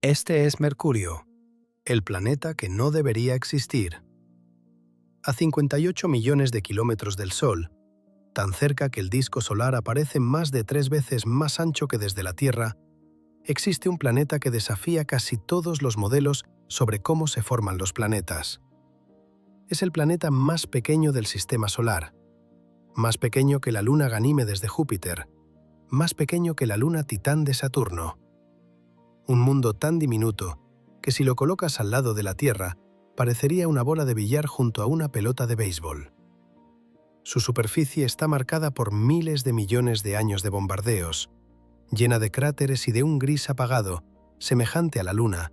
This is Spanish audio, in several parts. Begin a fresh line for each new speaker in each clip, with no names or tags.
Este es Mercurio, el planeta que no debería existir. A 58 millones de kilómetros del Sol, tan cerca que el disco solar aparece más de 3 veces más ancho que desde la Tierra, existe un planeta que desafía casi todos los modelos sobre cómo se forman los planetas. Es el planeta más pequeño del Sistema Solar, más pequeño que la luna Ganímedes de Júpiter, más pequeño que la luna Titán de Saturno. Un mundo tan diminuto que si lo colocas al lado de la Tierra, parecería una bola de billar junto a una pelota de béisbol. Su superficie está marcada por miles de millones de años de bombardeos, llena de cráteres y de un gris apagado, semejante a la Luna,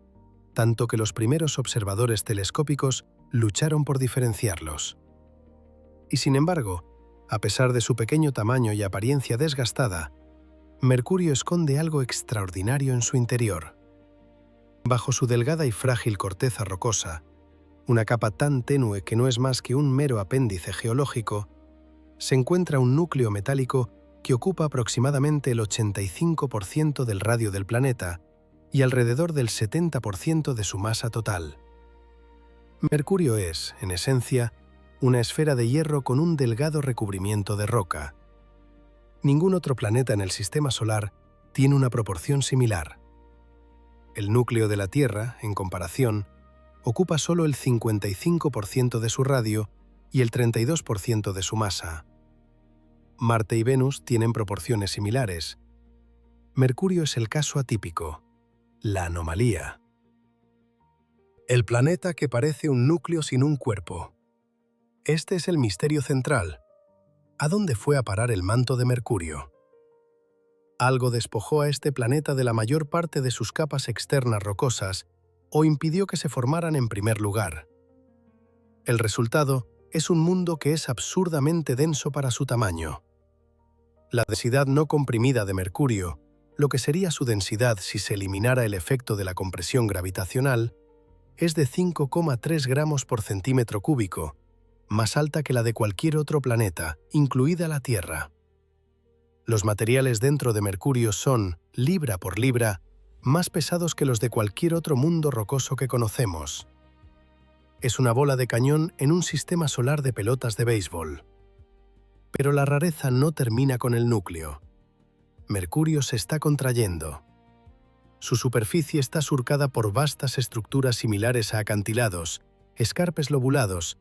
tanto que los primeros observadores telescópicos lucharon por diferenciarlos. Y sin embargo, a pesar de su pequeño tamaño y apariencia desgastada, Mercurio esconde algo extraordinario en su interior. Bajo su delgada y frágil corteza rocosa, una capa tan tenue que no es más que un mero apéndice geológico, se encuentra un núcleo metálico que ocupa aproximadamente el 85% del radio del planeta y alrededor del 70% de su masa total. Mercurio es, en esencia, una esfera de hierro con un delgado recubrimiento de roca. Ningún otro planeta en el Sistema Solar tiene una proporción similar. El núcleo de la Tierra, en comparación, ocupa solo el 55% de su radio y el 32% de su masa. Marte y Venus tienen proporciones similares. Mercurio es el caso atípico, la anomalía. El planeta que parece un núcleo sin un cuerpo. Este es el misterio central. ¿A dónde fue a parar el manto de Mercurio? Algo despojó a este planeta de la mayor parte de sus capas externas rocosas o impidió que se formaran en primer lugar. El resultado es un mundo que es absurdamente denso para su tamaño. La densidad no comprimida de Mercurio, lo que sería su densidad si se eliminara el efecto de la compresión gravitacional, es de 5,3 gramos por centímetro cúbico, más alta que la de cualquier otro planeta, incluida la Tierra. Los materiales dentro de Mercurio son, libra por libra, más pesados que los de cualquier otro mundo rocoso que conocemos. Es una bola de cañón en un sistema solar de pelotas de béisbol. Pero la rareza no termina con el núcleo. Mercurio se está contrayendo. Su superficie está surcada por vastas estructuras similares a acantilados, escarpes lobulados,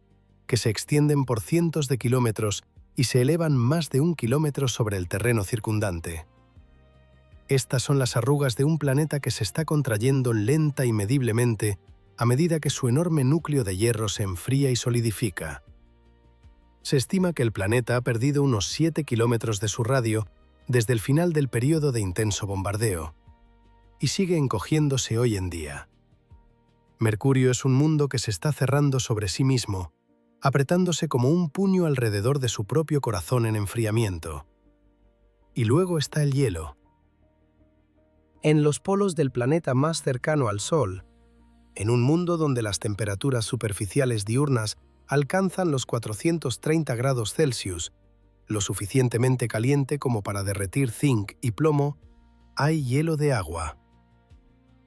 que se extienden por cientos de kilómetros y se elevan más de 1 kilómetro sobre el terreno circundante. Estas son las arrugas de un planeta que se está contrayendo lenta y mediblemente a medida que su enorme núcleo de hierro se enfría y solidifica. Se estima que el planeta ha perdido unos 7 kilómetros de su radio desde el final del período de intenso bombardeo, y sigue encogiéndose hoy en día. Mercurio es un mundo que se está cerrando sobre sí mismo, apretándose como un puño alrededor de su propio corazón en enfriamiento. Y luego está el hielo. En los polos del planeta más cercano al Sol, en un mundo donde las temperaturas superficiales diurnas alcanzan los 430 grados Celsius, lo suficientemente caliente como para derretir zinc y plomo, hay hielo de agua.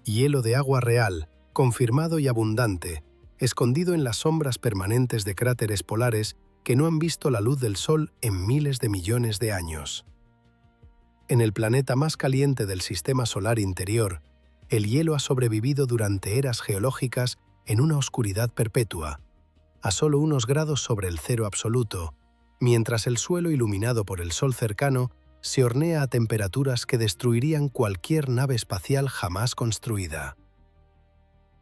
Hielo de agua real, confirmado y abundante, escondido en las sombras permanentes de cráteres polares que no han visto la luz del Sol en miles de millones de años. En el planeta más caliente del Sistema Solar interior, el hielo ha sobrevivido durante eras geológicas en una oscuridad perpetua, a solo unos grados sobre el cero absoluto, mientras el suelo iluminado por el Sol cercano se hornea a temperaturas que destruirían cualquier nave espacial jamás construida.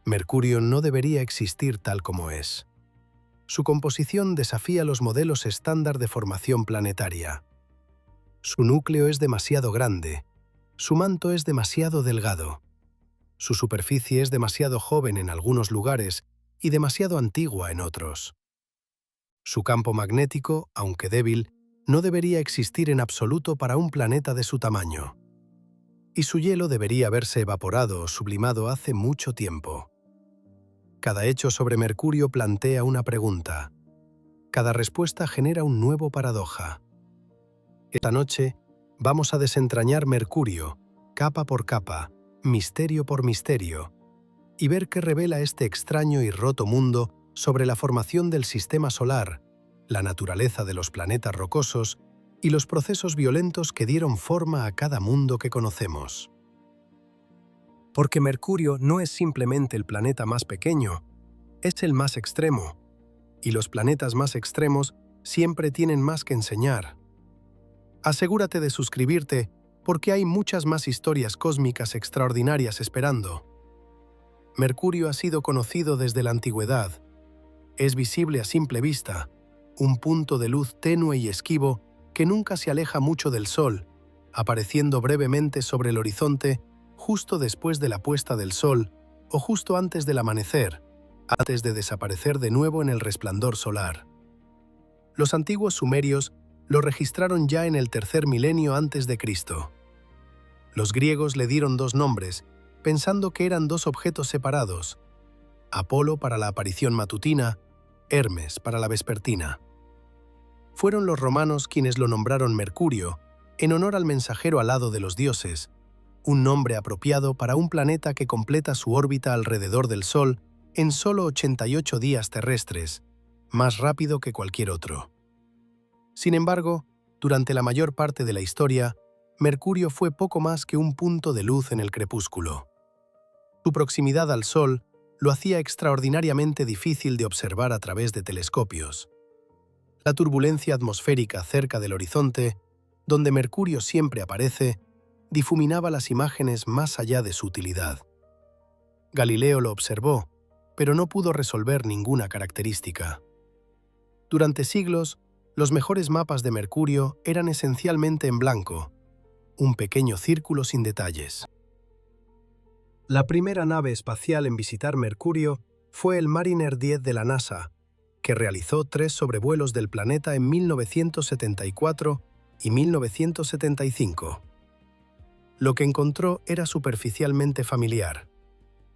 Mercurio no debería existir tal como es. Su composición desafía los modelos estándar de formación planetaria. Su núcleo es demasiado grande, su manto es demasiado delgado, su superficie es demasiado joven en algunos lugares y demasiado antigua en otros. Su campo magnético, aunque débil, no debería existir en absoluto para un planeta de su tamaño. Y su hielo debería haberse evaporado o sublimado hace mucho tiempo. Cada hecho sobre Mercurio plantea una pregunta. Cada respuesta genera un nuevo paradoja. Esta noche vamos a desentrañar Mercurio, capa por capa, misterio por misterio, y ver qué revela este extraño y roto mundo sobre la formación del sistema solar, la naturaleza de los planetas rocosos y los procesos violentos que dieron forma a cada mundo que conocemos. Porque Mercurio no es simplemente el planeta más pequeño, es el más extremo, y los planetas más extremos siempre tienen más que enseñar. Asegúrate de suscribirte porque hay muchas más historias cósmicas extraordinarias esperando. Mercurio ha sido conocido desde la antigüedad. Es visible a simple vista, un punto de luz tenue y esquivo que nunca se aleja mucho del Sol, apareciendo brevemente sobre el horizonte justo después de la puesta del Sol o justo antes del amanecer, antes de desaparecer de nuevo en el resplandor solar. Los antiguos sumerios lo registraron ya en el tercer milenio antes de Cristo. Los griegos le dieron dos nombres, pensando que eran dos objetos separados: Apolo para la aparición matutina, Hermes para la vespertina. Fueron los romanos quienes lo nombraron Mercurio, en honor al mensajero alado de los dioses, un nombre apropiado para un planeta que completa su órbita alrededor del Sol en solo 88 días terrestres, más rápido que cualquier otro. Sin embargo, durante la mayor parte de la historia, Mercurio fue poco más que un punto de luz en el crepúsculo. Su proximidad al Sol lo hacía extraordinariamente difícil de observar a través de telescopios. La turbulencia atmosférica cerca del horizonte, donde Mercurio siempre aparece, difuminaba las imágenes más allá de su utilidad. Galileo lo observó, pero no pudo resolver ninguna característica. Durante siglos, los mejores mapas de Mercurio eran esencialmente en blanco, un pequeño círculo sin detalles. La primera nave espacial en visitar Mercurio fue el Mariner 10 de la NASA, que realizó 3 sobrevuelos del planeta en 1974 y 1975. Lo que encontró era superficialmente familiar,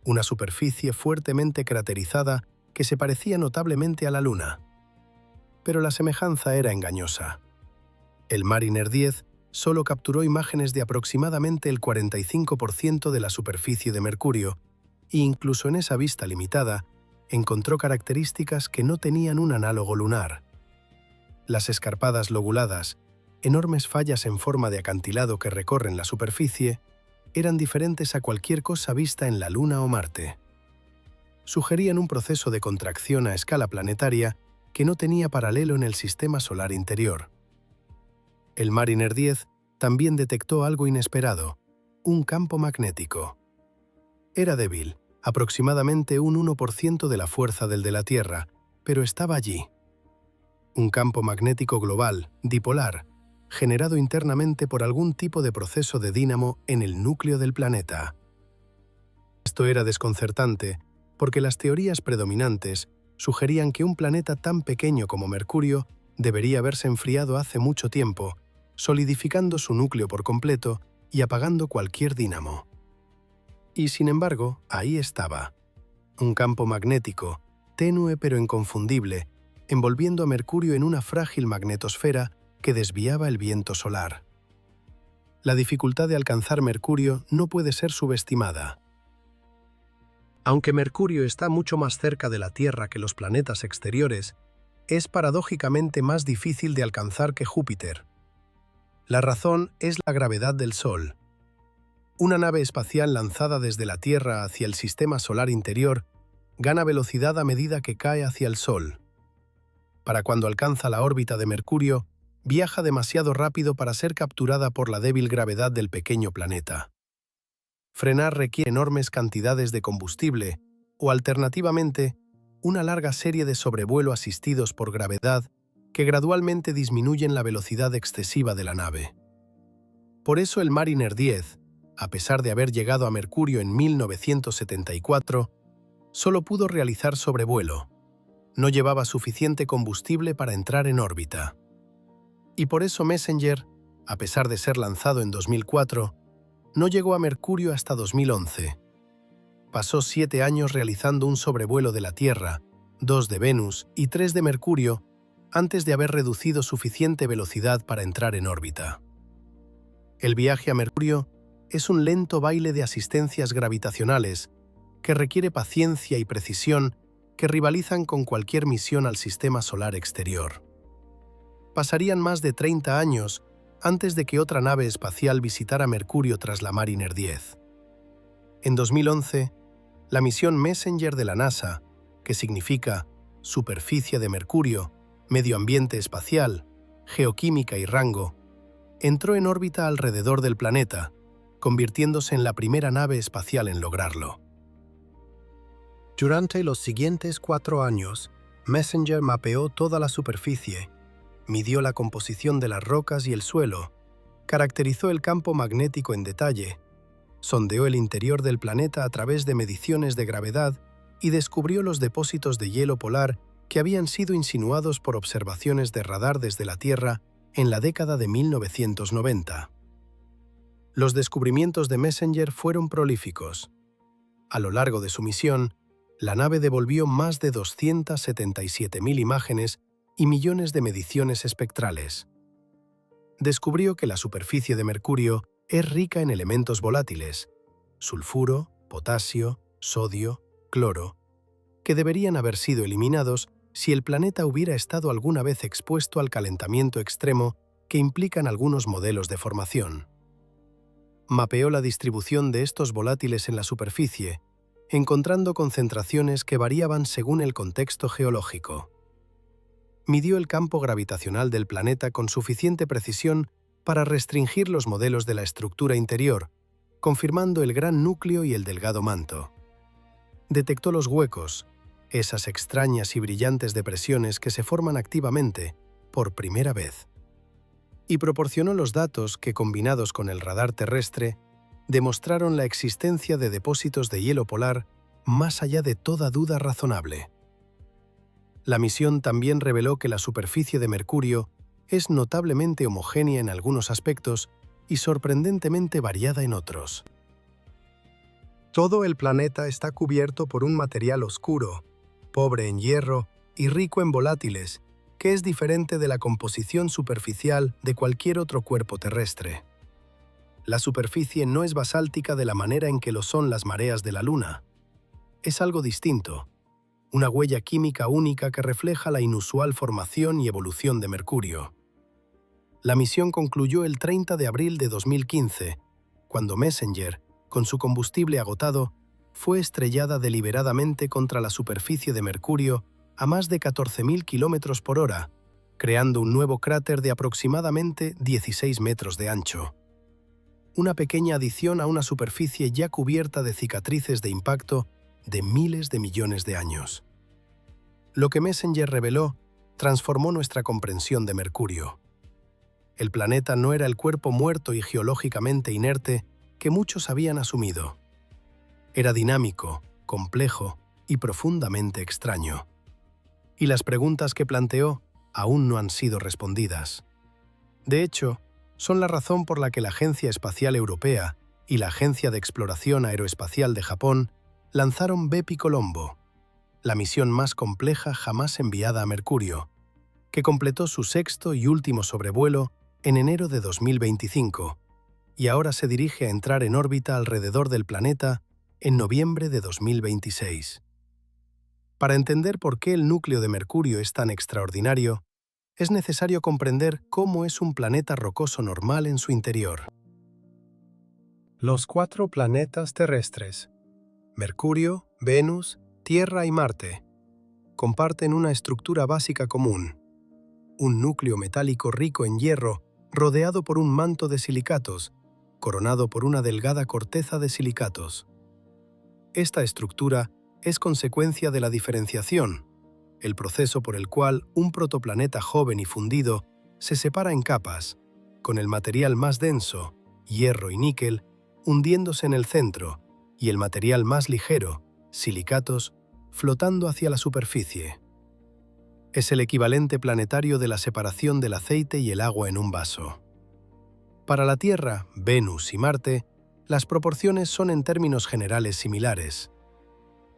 una superficie fuertemente craterizada que se parecía notablemente a la Luna. Pero la semejanza era engañosa. El Mariner 10 solo capturó imágenes de aproximadamente el 45% de la superficie de Mercurio, e incluso en esa vista limitada, encontró características que no tenían un análogo lunar. Las escarpadas lobuladas, enormes fallas en forma de acantilado que recorren la superficie, eran diferentes a cualquier cosa vista en la Luna o Marte. Sugerían un proceso de contracción a escala planetaria que no tenía paralelo en el sistema solar interior. El Mariner 10 también detectó algo inesperado: un campo magnético. Era débil, aproximadamente un 1% de la fuerza del de la Tierra, pero estaba allí. Un campo magnético global, dipolar, generado internamente por algún tipo de proceso de dínamo en el núcleo del planeta. Esto era desconcertante, porque las teorías predominantes sugerían que un planeta tan pequeño como Mercurio debería haberse enfriado hace mucho tiempo, solidificando su núcleo por completo y apagando cualquier dínamo. Y sin embargo, ahí estaba, un campo magnético, tenue pero inconfundible, envolviendo a Mercurio en una frágil magnetosfera que desviaba el viento solar. La dificultad de alcanzar Mercurio no puede ser subestimada. Aunque Mercurio está mucho más cerca de la Tierra que los planetas exteriores, es paradójicamente más difícil de alcanzar que Júpiter. La razón es la gravedad del Sol. Una nave espacial lanzada desde la Tierra hacia el sistema solar interior gana velocidad a medida que cae hacia el Sol. Para cuando alcanza la órbita de Mercurio, viaja demasiado rápido para ser capturada por la débil gravedad del pequeño planeta. Frenar requiere enormes cantidades de combustible o, alternativamente, una larga serie de sobrevuelo asistidos por gravedad que gradualmente disminuyen la velocidad excesiva de la nave. Por eso el Mariner 10, a pesar de haber llegado a Mercurio en 1974, solo pudo realizar sobrevuelo. No llevaba suficiente combustible para entrar en órbita. Y por eso Messenger, a pesar de ser lanzado en 2004, no llegó a Mercurio hasta 2011. Pasó 7 años realizando un sobrevuelo de la Tierra, 2 de Venus y 3 de Mercurio, antes de haber reducido suficiente velocidad para entrar en órbita. El viaje a Mercurio es un lento baile de asistencias gravitacionales que requiere paciencia y precisión que rivalizan con cualquier misión al sistema solar exterior. Pasarían más de 30 años antes de que otra nave espacial visitara Mercurio tras la Mariner 10. En 2011, la misión Messenger de la NASA, que significa Superficie de Mercurio, Medio Ambiente Espacial, Geoquímica y Rango, entró en órbita alrededor del planeta, convirtiéndose en la primera nave espacial en lograrlo. Durante los siguientes 4 años, Messenger mapeó toda la superficie, midió la composición de las rocas y el suelo, caracterizó el campo magnético en detalle, sondeó el interior del planeta a través de mediciones de gravedad y descubrió los depósitos de hielo polar que habían sido insinuados por observaciones de radar desde la Tierra en la década de 1990. Los descubrimientos de Messenger fueron prolíficos. A lo largo de su misión, la nave devolvió más de 277.000 imágenes y millones de mediciones espectrales. Descubrió que la superficie de Mercurio es rica en elementos volátiles, sulfuro, potasio, sodio, cloro, que deberían haber sido eliminados si el planeta hubiera estado alguna vez expuesto al calentamiento extremo que implican algunos modelos de formación. Mapeó la distribución de estos volátiles en la superficie, encontrando concentraciones que variaban según el contexto geológico. Midió el campo gravitacional del planeta con suficiente precisión para restringir los modelos de la estructura interior, confirmando el gran núcleo y el delgado manto. Detectó los huecos, esas extrañas y brillantes depresiones que se forman activamente, por primera vez. Y proporcionó los datos que, combinados con el radar terrestre, demostraron la existencia de depósitos de hielo polar más allá de toda duda razonable. La misión también reveló que la superficie de Mercurio es notablemente homogénea en algunos aspectos y sorprendentemente variada en otros. Todo el planeta está cubierto por un material oscuro, pobre en hierro y rico en volátiles, que es diferente de la composición superficial de cualquier otro cuerpo terrestre. La superficie no es basáltica de la manera en que lo son las mareas de la Luna. Es algo distinto, una huella química única que refleja la inusual formación y evolución de Mercurio. La misión concluyó el 30 de abril de 2015, cuando Messenger, con su combustible agotado, fue estrellada deliberadamente contra la superficie de Mercurio a más de 14.000 km por hora, creando un nuevo cráter de aproximadamente 16 metros de ancho. Una pequeña adición a una superficie ya cubierta de cicatrices de impacto de miles de millones de años. Lo que Messenger reveló transformó nuestra comprensión de Mercurio. El planeta no era el cuerpo muerto y geológicamente inerte que muchos habían asumido. Era dinámico, complejo y profundamente extraño. Y las preguntas que planteó aún no han sido respondidas. De hecho, son la razón por la que la Agencia Espacial Europea y la Agencia de Exploración Aeroespacial de Japón lanzaron Bepi Colombo, la misión más compleja jamás enviada a Mercurio, que completó su sexto y último sobrevuelo en enero de 2025 y ahora se dirige a entrar en órbita alrededor del planeta en noviembre de 2026. Para entender por qué el núcleo de Mercurio es tan extraordinario, es necesario comprender cómo es un planeta rocoso normal en su interior. Los 4 planetas terrestres, Mercurio, Venus, Tierra y Marte, comparten una estructura básica común, un núcleo metálico rico en hierro rodeado por un manto de silicatos, coronado por una delgada corteza de silicatos. Esta estructura es consecuencia de la diferenciación, el proceso por el cual un protoplaneta joven y fundido se separa en capas, con el material más denso, hierro y níquel, hundiéndose en el centro, y el material más ligero, silicatos, flotando hacia la superficie. Es el equivalente planetario de la separación del aceite y el agua en un vaso. Para la Tierra, Venus y Marte, las proporciones son en términos generales similares.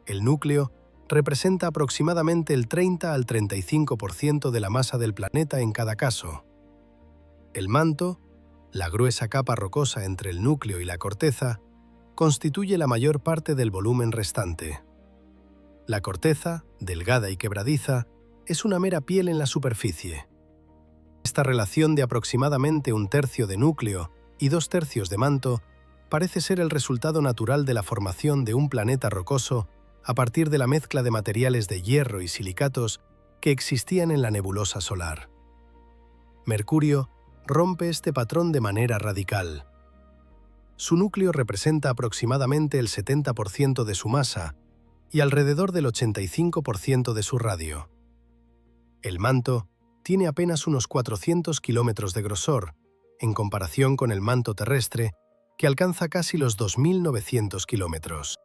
El núcleo representa aproximadamente el 30 al 35% de la masa del planeta en cada caso. El manto, La gruesa capa rocosa entre el núcleo y la corteza constituye la mayor parte del volumen restante. La corteza, delgada y quebradiza, es una mera piel en la superficie. Esta relación de aproximadamente un tercio de núcleo y 2/3 de manto parece ser el resultado natural de la formación de un planeta rocoso a partir de la mezcla de materiales de hierro y silicatos que existían en la nebulosa solar. Mercurio rompe este patrón de manera radical. Su núcleo representa aproximadamente el 70% de su masa y alrededor del 85% de su radio. El manto tiene apenas unos 400 kilómetros de grosor, en comparación con el manto terrestre, que alcanza casi los 2.900 kilómetros.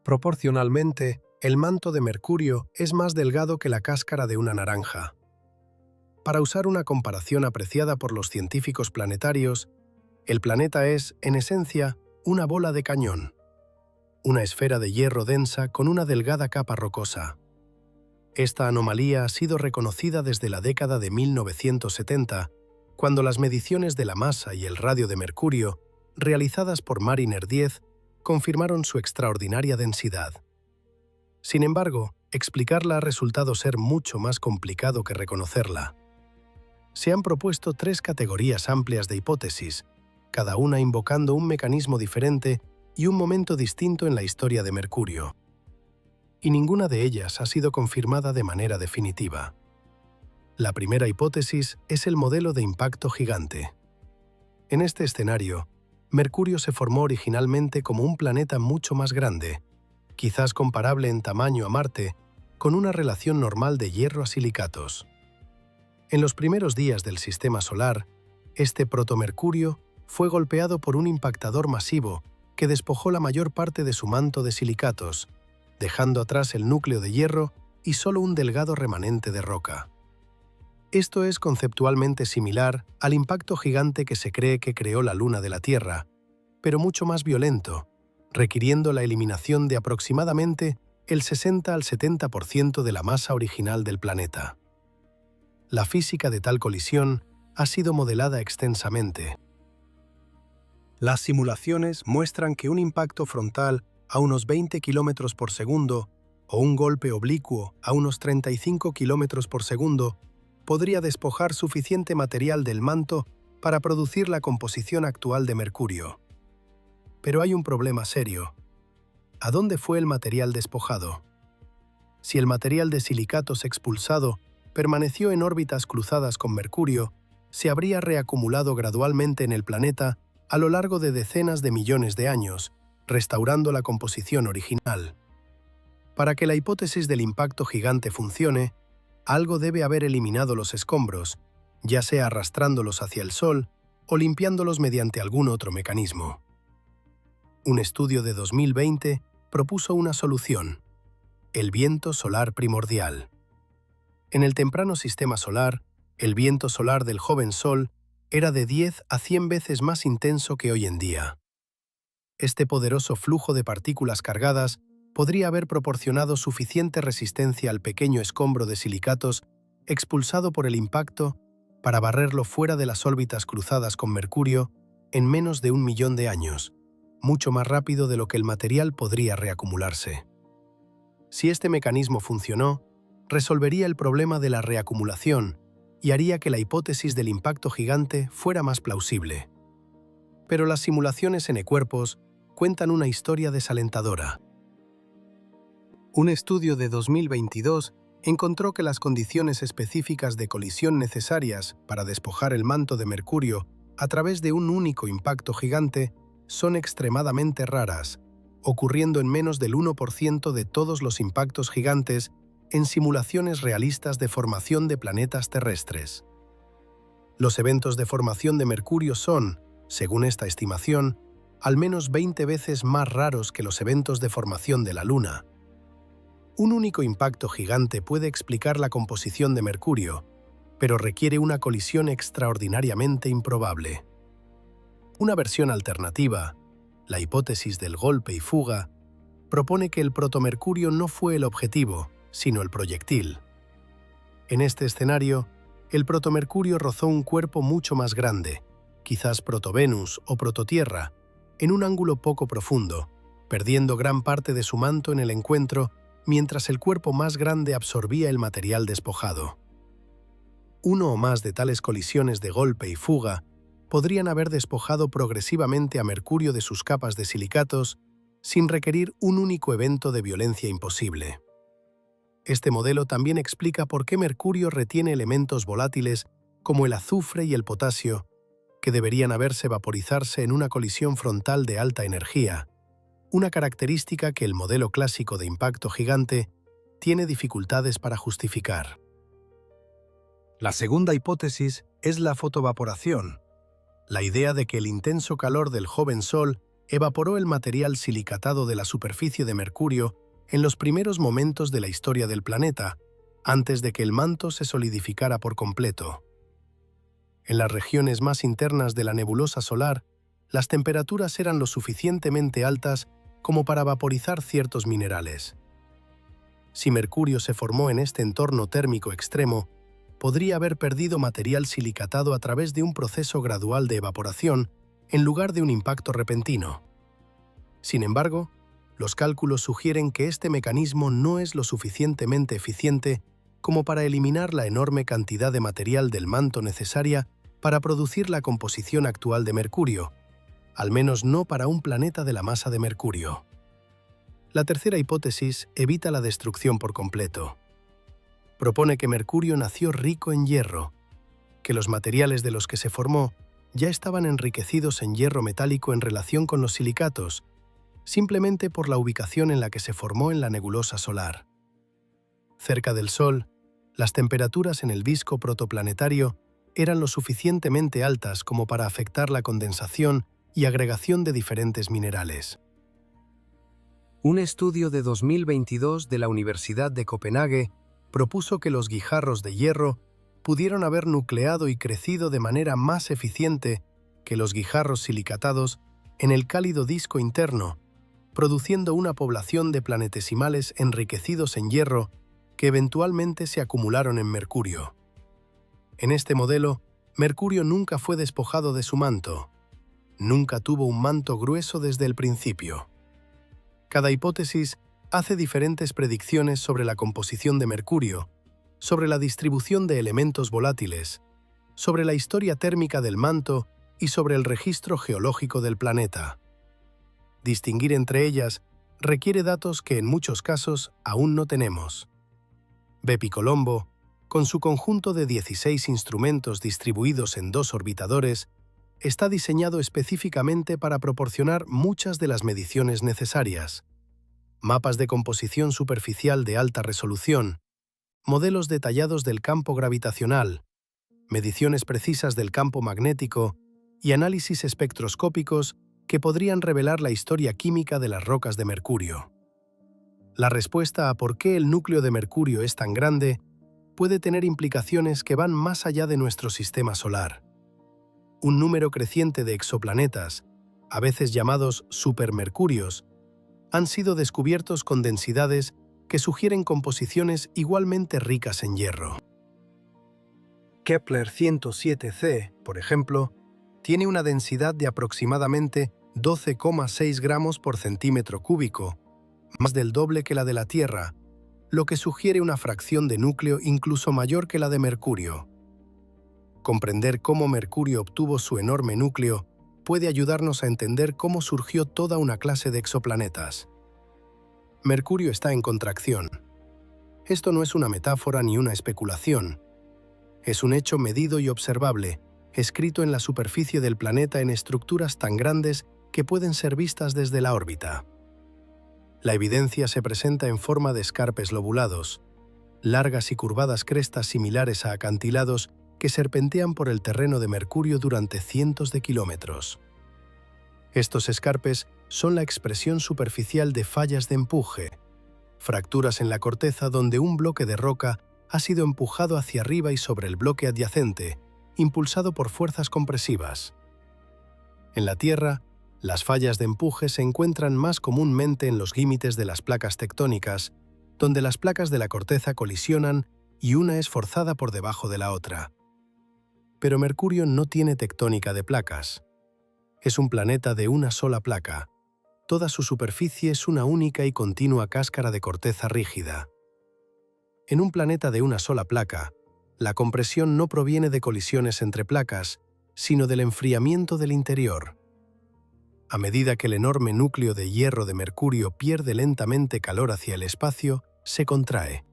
Proporcionalmente, el manto de Mercurio es más delgado que la cáscara de una naranja. Para usar una comparación apreciada por los científicos planetarios, el planeta es, en esencia, una bola de cañón, una esfera de hierro densa con una delgada capa rocosa. Esta anomalía ha sido reconocida desde la década de 1970, cuando las mediciones de la masa y el radio de Mercurio, realizadas por Mariner 10, confirmaron su extraordinaria densidad. Sin embargo, explicarla ha resultado ser mucho más complicado que reconocerla. Se han propuesto 3 categorías amplias de hipótesis, cada una invocando un mecanismo diferente y un momento distinto en la historia de Mercurio. Y ninguna de ellas ha sido confirmada de manera definitiva. La primera hipótesis es el modelo de impacto gigante. En este escenario, Mercurio se formó originalmente como un planeta mucho más grande, quizás comparable en tamaño a Marte, con una relación normal de hierro a silicatos. En los primeros días del sistema solar, este protomercurio fue golpeado por un impactador masivo que despojó la mayor parte de su manto de silicatos, dejando atrás el núcleo de hierro y solo un delgado remanente de roca. Esto es conceptualmente similar al impacto gigante que se cree que creó la Luna de la Tierra, pero mucho más violento, requiriendo la eliminación de aproximadamente el 60 al 70% de la masa original del planeta. La física de tal colisión ha sido modelada extensamente. Las simulaciones muestran que un impacto frontal a unos 20 km por segundo o un golpe oblicuo a unos 35 km por segundo podría despojar suficiente material del manto para producir la composición actual de Mercurio. Pero hay un problema serio. ¿A dónde fue el material despojado? Si el material de silicatos expulsado permaneció en órbitas cruzadas con Mercurio, se habría reacumulado gradualmente en el planeta a lo largo de decenas de millones de años, restaurando la composición original. Para que la hipótesis del impacto gigante funcione, algo debe haber eliminado los escombros, ya sea arrastrándolos hacia el Sol o limpiándolos mediante algún otro mecanismo. Un estudio de 2020 propuso una solución: el viento solar primordial. En el temprano sistema solar, el viento solar del joven Sol era de 10 a 100 veces más intenso que hoy en día. Este poderoso flujo de partículas cargadas podría haber proporcionado suficiente resistencia al pequeño escombro de silicatos expulsado por el impacto para barrerlo fuera de las órbitas cruzadas con Mercurio en menos de 1 millón de años, mucho más rápido de lo que el material podría reacumularse. Si este mecanismo funcionó, resolvería el problema de la reacumulación y haría que la hipótesis del impacto gigante fuera más plausible. Pero las simulaciones en e-cuerpos cuentan una historia desalentadora. Un estudio de 2022 encontró que las condiciones específicas de colisión necesarias para despojar el manto de Mercurio a través de un único impacto gigante son extremadamente raras, ocurriendo en menos del 1% de todos los impactos gigantes en simulaciones realistas de formación de planetas terrestres. Los eventos de formación de Mercurio son, según esta estimación, al menos 20 veces más raros que los eventos de formación de la Luna. Un único impacto gigante puede explicar la composición de Mercurio, pero requiere una colisión extraordinariamente improbable. Una versión alternativa, la hipótesis del golpe y fuga, propone que el protomercurio no fue el objetivo, sino el proyectil. En este escenario, el protomercurio rozó un cuerpo mucho más grande, quizás protovenus o prototierra, en un ángulo poco profundo, perdiendo gran parte de su manto en el encuentro mientras el cuerpo más grande absorbía el material despojado. Uno o más de tales colisiones de golpe y fuga podrían haber despojado progresivamente a Mercurio de sus capas de silicatos sin requerir un único evento de violencia imposible. Este modelo también explica por qué Mercurio retiene elementos volátiles como el azufre y el potasio, que deberían haberse vaporizarse en una colisión frontal de alta energía, una característica que el modelo clásico de impacto gigante tiene dificultades para justificar. La segunda hipótesis es la fotovaporación, la idea de que el intenso calor del joven Sol evaporó el material silicatado de la superficie de Mercurio en los primeros momentos de la historia del planeta, antes de que el manto se solidificara por completo. En las regiones más internas de la nebulosa solar, las temperaturas eran lo suficientemente altas como para vaporizar ciertos minerales. Si Mercurio se formó en este entorno térmico extremo, podría haber perdido material silicatado a través de un proceso gradual de evaporación en lugar de un impacto repentino. Sin embargo, los cálculos sugieren que este mecanismo no es lo suficientemente eficiente como para eliminar la enorme cantidad de material del manto necesaria para producir la composición actual de Mercurio, al menos no para un planeta de la masa de Mercurio. La tercera hipótesis evita la destrucción por completo. Propone que Mercurio nació rico en hierro, que los materiales de los que se formó ya estaban enriquecidos en hierro metálico en relación con los silicatos, simplemente por la ubicación en la que se formó en la nebulosa solar. Cerca del Sol, las temperaturas en el disco protoplanetario eran lo suficientemente altas como para afectar la condensación y agregación de diferentes minerales. Un estudio de 2022 de la Universidad de Copenhague propuso que los guijarros de hierro pudieron haber nucleado y crecido de manera más eficiente que los guijarros silicatados en el cálido disco interno, produciendo una población de planetesimales enriquecidos en hierro que eventualmente se acumularon en Mercurio. En este modelo, Mercurio nunca fue despojado de su manto. Nunca tuvo un manto grueso desde el principio. Cada hipótesis hace diferentes predicciones sobre la composición de Mercurio, sobre la distribución de elementos volátiles, sobre la historia térmica del manto y sobre el registro geológico del planeta. Distinguir entre ellas requiere datos que en muchos casos aún no tenemos. Bepi Colombo, con su conjunto de 16 instrumentos distribuidos en 2 orbitadores, está diseñado específicamente para proporcionar muchas de las mediciones necesarias. Mapas de composición superficial de alta resolución, modelos detallados del campo gravitacional, mediciones precisas del campo magnético y análisis espectroscópicos que podrían revelar la historia química de las rocas de Mercurio. La respuesta a por qué el núcleo de Mercurio es tan grande puede tener implicaciones que van más allá de nuestro sistema solar. Un número creciente de exoplanetas, a veces llamados supermercurios, han sido descubiertos con densidades que sugieren composiciones igualmente ricas en hierro. Kepler 107c, por ejemplo, tiene una densidad de aproximadamente 12,6 gramos por centímetro cúbico, más del doble que la de la Tierra, lo que sugiere una fracción de núcleo incluso mayor que la de Mercurio. Comprender cómo Mercurio obtuvo su enorme núcleo puede ayudarnos a entender cómo surgió toda una clase de exoplanetas. Mercurio está en contracción. Esto no es una metáfora ni una especulación. Es un hecho medido y observable, escrito en la superficie del planeta en estructuras tan grandes que pueden ser vistas desde la órbita. La evidencia se presenta en forma de escarpes lobulados, largas y curvadas crestas similares a acantilados que serpentean por el terreno de Mercurio durante cientos de kilómetros. Estos escarpes son la expresión superficial de fallas de empuje, fracturas en la corteza donde un bloque de roca ha sido empujado hacia arriba y sobre el bloque adyacente, impulsado por fuerzas compresivas. En la Tierra, las fallas de empuje se encuentran más comúnmente en los límites de las placas tectónicas, donde las placas de la corteza colisionan y una es forzada por debajo de la otra. Pero Mercurio no tiene tectónica de placas. Es un planeta de una sola placa. Toda su superficie es una única y continua cáscara de corteza rígida. En un planeta de una sola placa, la compresión no proviene de colisiones entre placas, sino del enfriamiento del interior. A medida que el enorme núcleo de hierro de Mercurio pierde lentamente calor hacia el espacio, se contrae.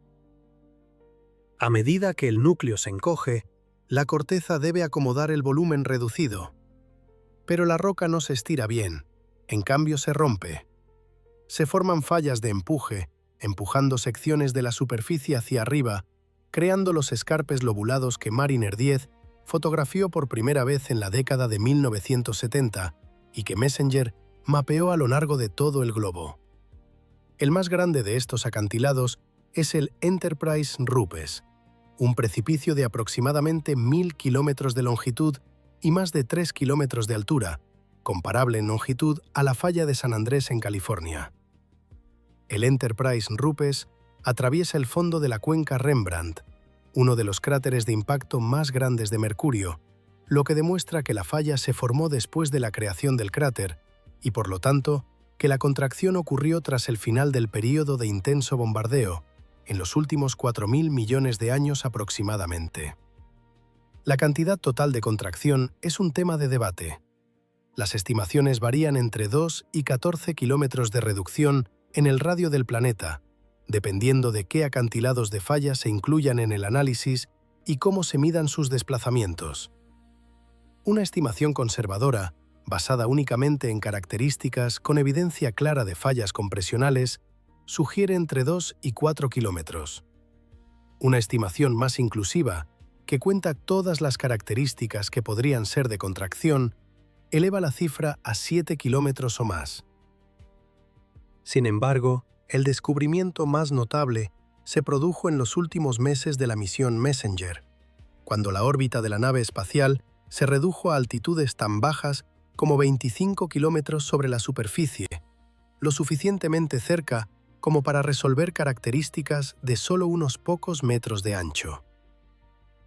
A medida que el núcleo se encoge, la corteza debe acomodar el volumen reducido. Pero la roca no se estira bien, en cambio se rompe. Se forman fallas de empuje, empujando secciones de la superficie hacia arriba, creando los escarpes lobulados que Mariner 10 fotografió por primera vez en la década de 1970 y que Messenger mapeó a lo largo de todo el globo. El más grande de estos acantilados es el Enterprise Rupes, un precipicio de aproximadamente 1000 kilómetros de longitud y más de 3 kilómetros de altura, comparable en longitud a la falla de San Andrés en California. El Enterprise Rupes atraviesa el fondo de la cuenca Rembrandt, uno de los cráteres de impacto más grandes de Mercurio, lo que demuestra que la falla se formó después de la creación del cráter y, por lo tanto, que la contracción ocurrió tras el final del período de intenso bombardeo, en los últimos 4.000 millones de años aproximadamente. La cantidad total de contracción es un tema de debate. Las estimaciones varían entre 2 y 14 kilómetros de reducción en el radio del planeta, dependiendo de qué acantilados de falla se incluyan en el análisis y cómo se midan sus desplazamientos. Una estimación conservadora, basada únicamente en características con evidencia clara de fallas compresionales, sugiere entre 2 y 4 kilómetros. Una estimación más inclusiva, que cuenta todas las características que podrían ser de contracción, eleva la cifra a 7 kilómetros o más. Sin embargo, el descubrimiento más notable se produjo en los últimos meses de la misión Messenger, cuando la órbita de la nave espacial se redujo a altitudes tan bajas como 25 kilómetros sobre la superficie, lo suficientemente cerca como para resolver características de solo unos pocos metros de ancho.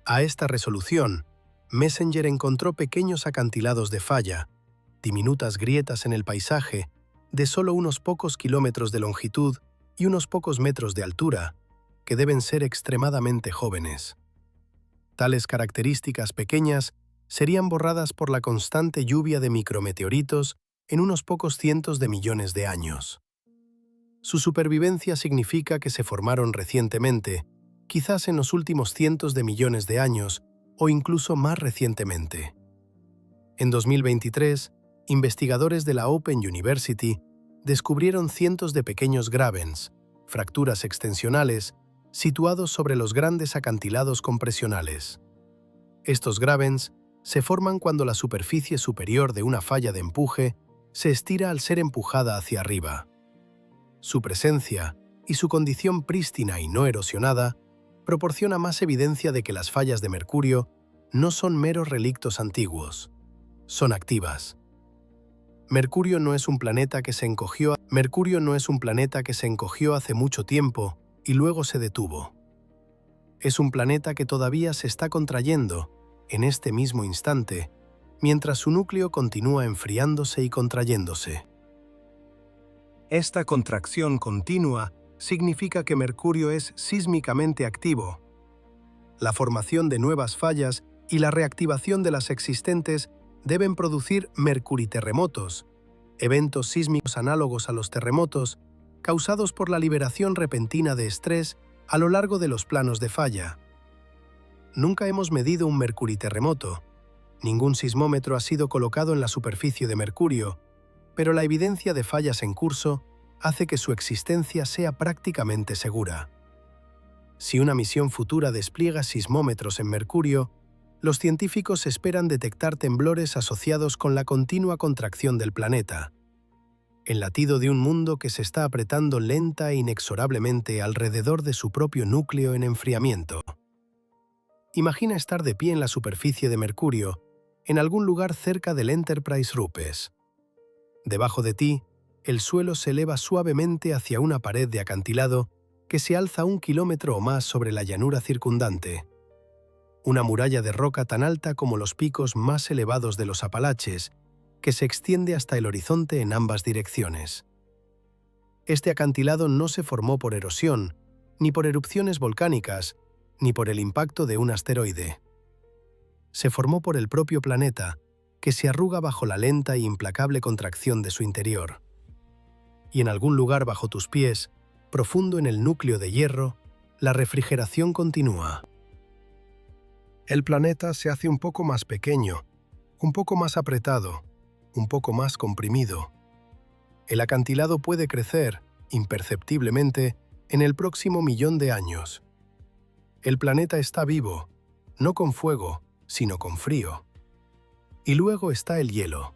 A esta resolución, Messenger encontró pequeños acantilados de falla, diminutas grietas en el paisaje, de solo unos pocos kilómetros de longitud y unos pocos metros de altura, que deben ser extremadamente jóvenes. Tales características pequeñas serían borradas por la constante lluvia de micrometeoritos en unos pocos cientos de millones de años. Su supervivencia significa que se formaron recientemente, quizás en los últimos cientos de millones de años o incluso más recientemente. En 2023, investigadores de la Open University descubrieron cientos de pequeños gravens, fracturas extensionales, situados sobre los grandes acantilados compresionales. Estos gravens se forman cuando la superficie superior de una falla de empuje se estira al ser empujada hacia arriba. Su presencia y su condición prístina y no erosionada proporciona más evidencia de que las fallas de Mercurio no son meros relictos antiguos, son activas. Mercurio no es un planeta que se encogió hace mucho tiempo y luego se detuvo. Es un planeta que todavía se está contrayendo en este mismo instante, mientras su núcleo continúa enfriándose y contrayéndose. Esta contracción continua significa que Mercurio es sísmicamente activo. La formación de nuevas fallas y la reactivación de las existentes deben producir mercuriterremotos, eventos sísmicos análogos a los terremotos causados por la liberación repentina de estrés a lo largo de los planos de falla. Nunca hemos medido un mercuriterremoto. Ningún sismómetro ha sido colocado en la superficie de Mercurio, pero la evidencia de fallas en curso hace que su existencia sea prácticamente segura. Si una misión futura despliega sismómetros en Mercurio, los científicos esperan detectar temblores asociados con la continua contracción del planeta, el latido de un mundo que se está apretando lenta e inexorablemente alrededor de su propio núcleo en enfriamiento. Imagina estar de pie en la superficie de Mercurio, en algún lugar cerca del Enterprise Rupes. Debajo de ti, el suelo se eleva suavemente hacia una pared de acantilado que se alza 1 kilómetro o más sobre la llanura circundante. una muralla de roca tan alta como los picos más elevados de los Apalaches, que se extiende hasta el horizonte en ambas direcciones. Este acantilado no se formó por erosión, ni por erupciones volcánicas, ni por el impacto de un asteroide. Se formó por el propio planeta, que se arruga bajo la lenta e implacable contracción de su interior. Y en algún lugar bajo tus pies, profundo en el núcleo de hierro, la refrigeración continúa. El planeta se hace un poco más pequeño, un poco más apretado, un poco más comprimido. El acantilado puede crecer, imperceptiblemente, en el próximo 1.000.000 de años. El planeta está vivo, no con fuego, sino con frío. Y luego está el hielo.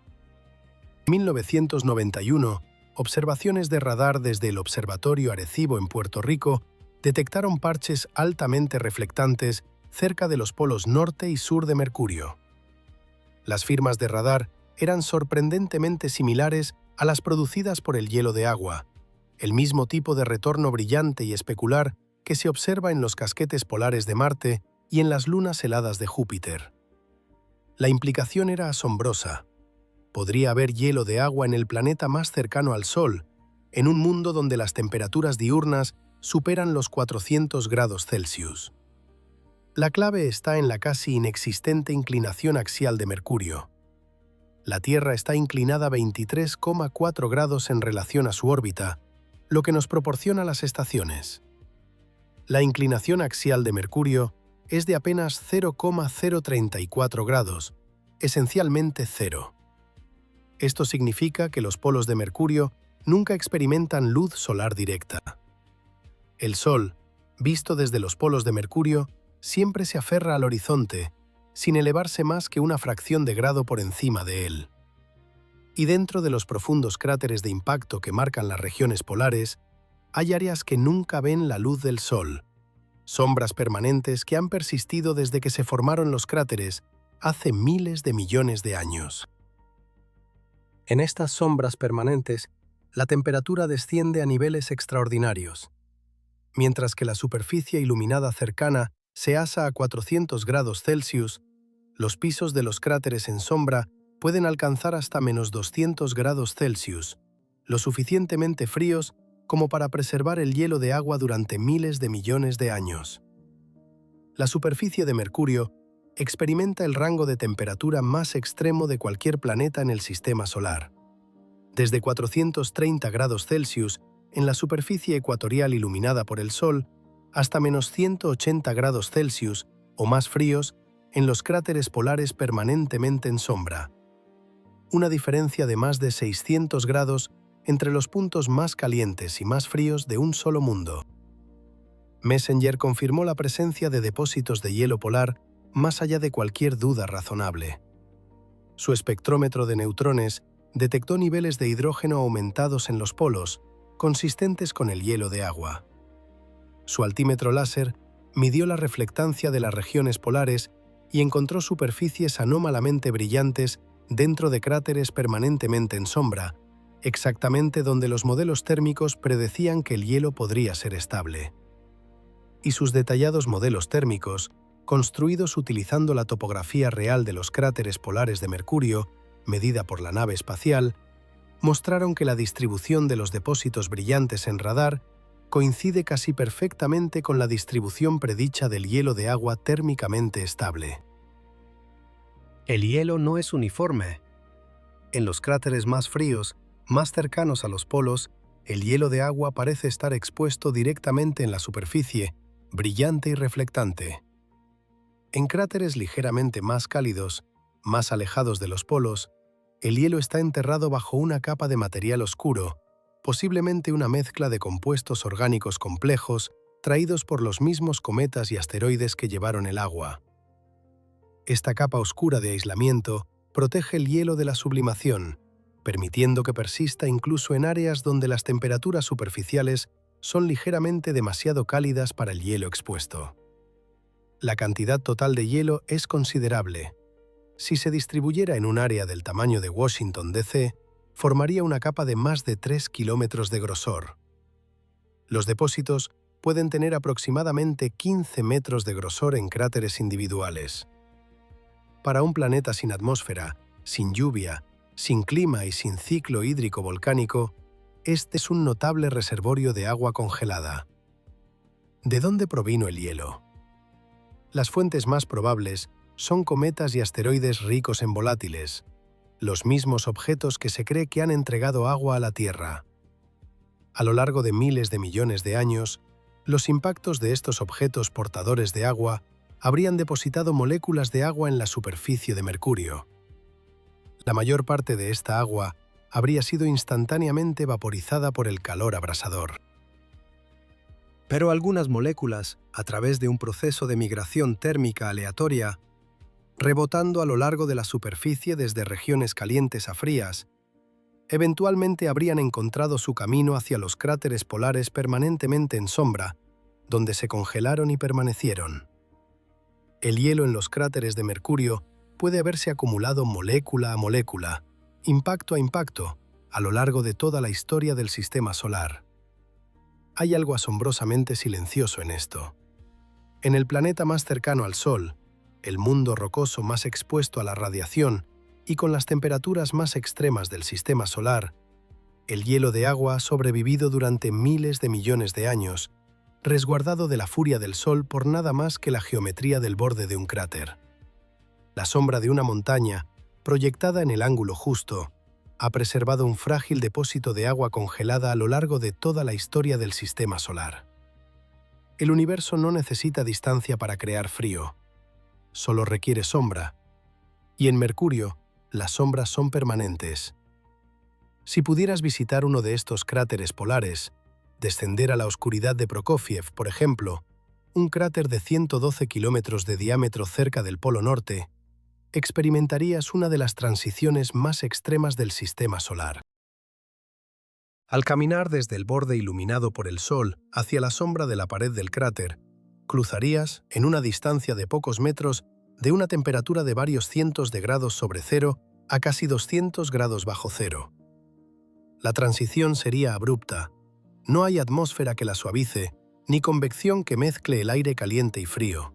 En 1991, observaciones de radar desde el Observatorio Arecibo en Puerto Rico detectaron parches altamente reflectantes cerca de los polos norte y sur de Mercurio. Las firmas de radar eran sorprendentemente similares a las producidas por el hielo de agua, el mismo tipo de retorno brillante y especular que se observa en los casquetes polares de Marte y en las lunas heladas de Júpiter. La implicación era asombrosa. Podría haber hielo de agua en el planeta más cercano al Sol, en un mundo donde las temperaturas diurnas superan los 400 grados Celsius. La clave está en la casi inexistente inclinación axial de Mercurio. La Tierra está inclinada 23,4 grados en relación a su órbita, lo que nos proporciona las estaciones. La inclinación axial de Mercurio es de apenas 0,034 grados, esencialmente cero. Esto significa que los polos de Mercurio nunca experimentan luz solar directa. El Sol, visto desde los polos de Mercurio, siempre se aferra al horizonte, sin elevarse más que una fracción de grado por encima de él. Y dentro de los profundos cráteres de impacto que marcan las regiones polares, hay áreas que nunca ven la luz del Sol, sombras permanentes que han persistido desde que se formaron los cráteres hace miles de millones de años. En estas sombras permanentes, la temperatura desciende a niveles extraordinarios. Mientras que la superficie iluminada cercana se asa a 400 grados Celsius, los pisos de los cráteres en sombra pueden alcanzar hasta menos 200 grados Celsius, lo suficientemente fríos como para preservar el hielo de agua durante miles de millones de años. La superficie de Mercurio experimenta el rango de temperatura más extremo de cualquier planeta en el sistema solar. Desde 430 grados Celsius en la superficie ecuatorial iluminada por el Sol, hasta menos 180 grados Celsius o más fríos en los cráteres polares permanentemente en sombra. Una diferencia de más de 600 grados entre los puntos más calientes y más fríos de un solo mundo. Messenger confirmó la presencia de depósitos de hielo polar más allá de cualquier duda razonable. Su espectrómetro de neutrones detectó niveles de hidrógeno aumentados en los polos, consistentes con el hielo de agua. Su altímetro láser midió la reflectancia de las regiones polares y encontró superficies anómalamente brillantes dentro de cráteres permanentemente en sombra, exactamente donde los modelos térmicos predecían que el hielo podría ser estable. Y sus detallados modelos térmicos, construidos utilizando la topografía real de los cráteres polares de Mercurio, medida por la nave espacial, mostraron que la distribución de los depósitos brillantes en radar coincide casi perfectamente con la distribución predicha del hielo de agua térmicamente estable. El hielo no es uniforme. En los cráteres más fríos, más cercanos a los polos, el hielo de agua parece estar expuesto directamente en la superficie, brillante y reflectante. En cráteres ligeramente más cálidos, más alejados de los polos, el hielo está enterrado bajo una capa de material oscuro, posiblemente una mezcla de compuestos orgánicos complejos traídos por los mismos cometas y asteroides que llevaron el agua. Esta capa oscura de aislamiento protege el hielo de la sublimación, permitiendo que persista incluso en áreas donde las temperaturas superficiales son ligeramente demasiado cálidas para el hielo expuesto. La cantidad total de hielo es considerable. Si se distribuyera en un área del tamaño de Washington, D.C., formaría una capa de más de 3 kilómetros de grosor. Los depósitos pueden tener aproximadamente 15 metros de grosor en cráteres individuales. Para un planeta sin atmósfera, sin lluvia, sin clima y sin ciclo hídrico volcánico, este es un notable reservorio de agua congelada. ¿De dónde provino el hielo? Las fuentes más probables son cometas y asteroides ricos en volátiles, los mismos objetos que se cree que han entregado agua a la Tierra. A lo largo de miles de millones de años, los impactos de estos objetos portadores de agua habrían depositado moléculas de agua en la superficie de Mercurio. La mayor parte de esta agua habría sido instantáneamente vaporizada por el calor abrasador. Pero algunas moléculas, a través de un proceso de migración térmica aleatoria, rebotando a lo largo de la superficie desde regiones calientes a frías, eventualmente habrían encontrado su camino hacia los cráteres polares permanentemente en sombra, donde se congelaron y permanecieron. El hielo en los cráteres de Mercurio puede haberse acumulado molécula a molécula, impacto a impacto, a lo largo de toda la historia del Sistema Solar. Hay algo asombrosamente silencioso en esto. En el planeta más cercano al Sol, el mundo rocoso más expuesto a la radiación y con las temperaturas más extremas del Sistema Solar, el hielo de agua ha sobrevivido durante miles de millones de años, resguardado de la furia del Sol por nada más que la geometría del borde de un cráter. La sombra de una montaña, proyectada en el ángulo justo, ha preservado un frágil depósito de agua congelada a lo largo de toda la historia del Sistema Solar. El universo no necesita distancia para crear frío, solo requiere sombra, y en Mercurio, las sombras son permanentes. Si pudieras visitar uno de estos cráteres polares, descender a la oscuridad de Prokofiev, por ejemplo, un cráter de 112 kilómetros de diámetro cerca del Polo Norte, experimentarías una de las transiciones más extremas del Sistema Solar. Al caminar desde el borde iluminado por el Sol hacia la sombra de la pared del cráter, cruzarías, en una distancia de pocos metros, de una temperatura de varios cientos de grados sobre cero a casi 200 grados bajo cero. La transición sería abrupta. No hay atmósfera que la suavice, ni convección que mezcle el aire caliente y frío.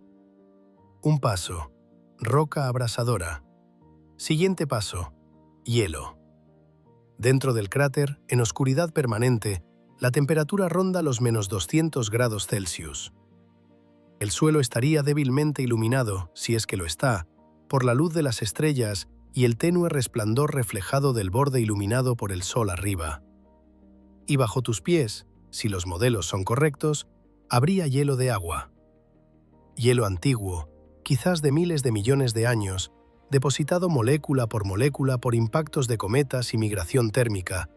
Un paso. Roca abrasadora. Siguiente paso. Hielo. Dentro del cráter, en oscuridad permanente, la temperatura ronda los menos 200 grados Celsius. El suelo estaría débilmente iluminado, si es que lo está, por la luz de las estrellas y el tenue resplandor reflejado del borde iluminado por el Sol arriba. Y bajo tus pies, si los modelos son correctos, habría hielo de agua. Hielo antiguo, quizás de miles de millones de años, depositado molécula por impactos de cometas y migración térmica,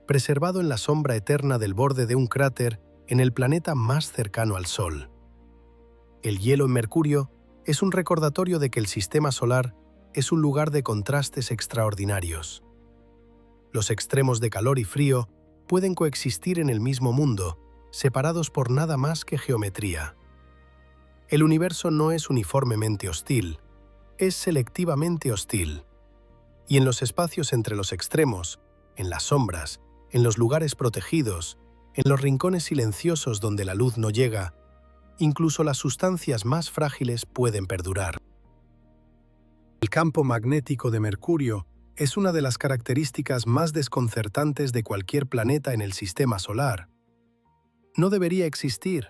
preservado en la sombra eterna del borde de un cráter en el planeta más cercano al Sol. El hielo en Mercurio es un recordatorio de que el Sistema Solar es un lugar de contrastes extraordinarios. Los extremos de calor y frío pueden coexistir en el mismo mundo, separados por nada más que geometría. El universo no es uniformemente hostil, es selectivamente hostil. Y en los espacios entre los extremos, en las sombras, en los lugares protegidos, en los rincones silenciosos donde la luz no llega, incluso las sustancias más frágiles pueden perdurar. El campo magnético de Mercurio es una de las características más desconcertantes de cualquier planeta en el Sistema Solar. No debería existir,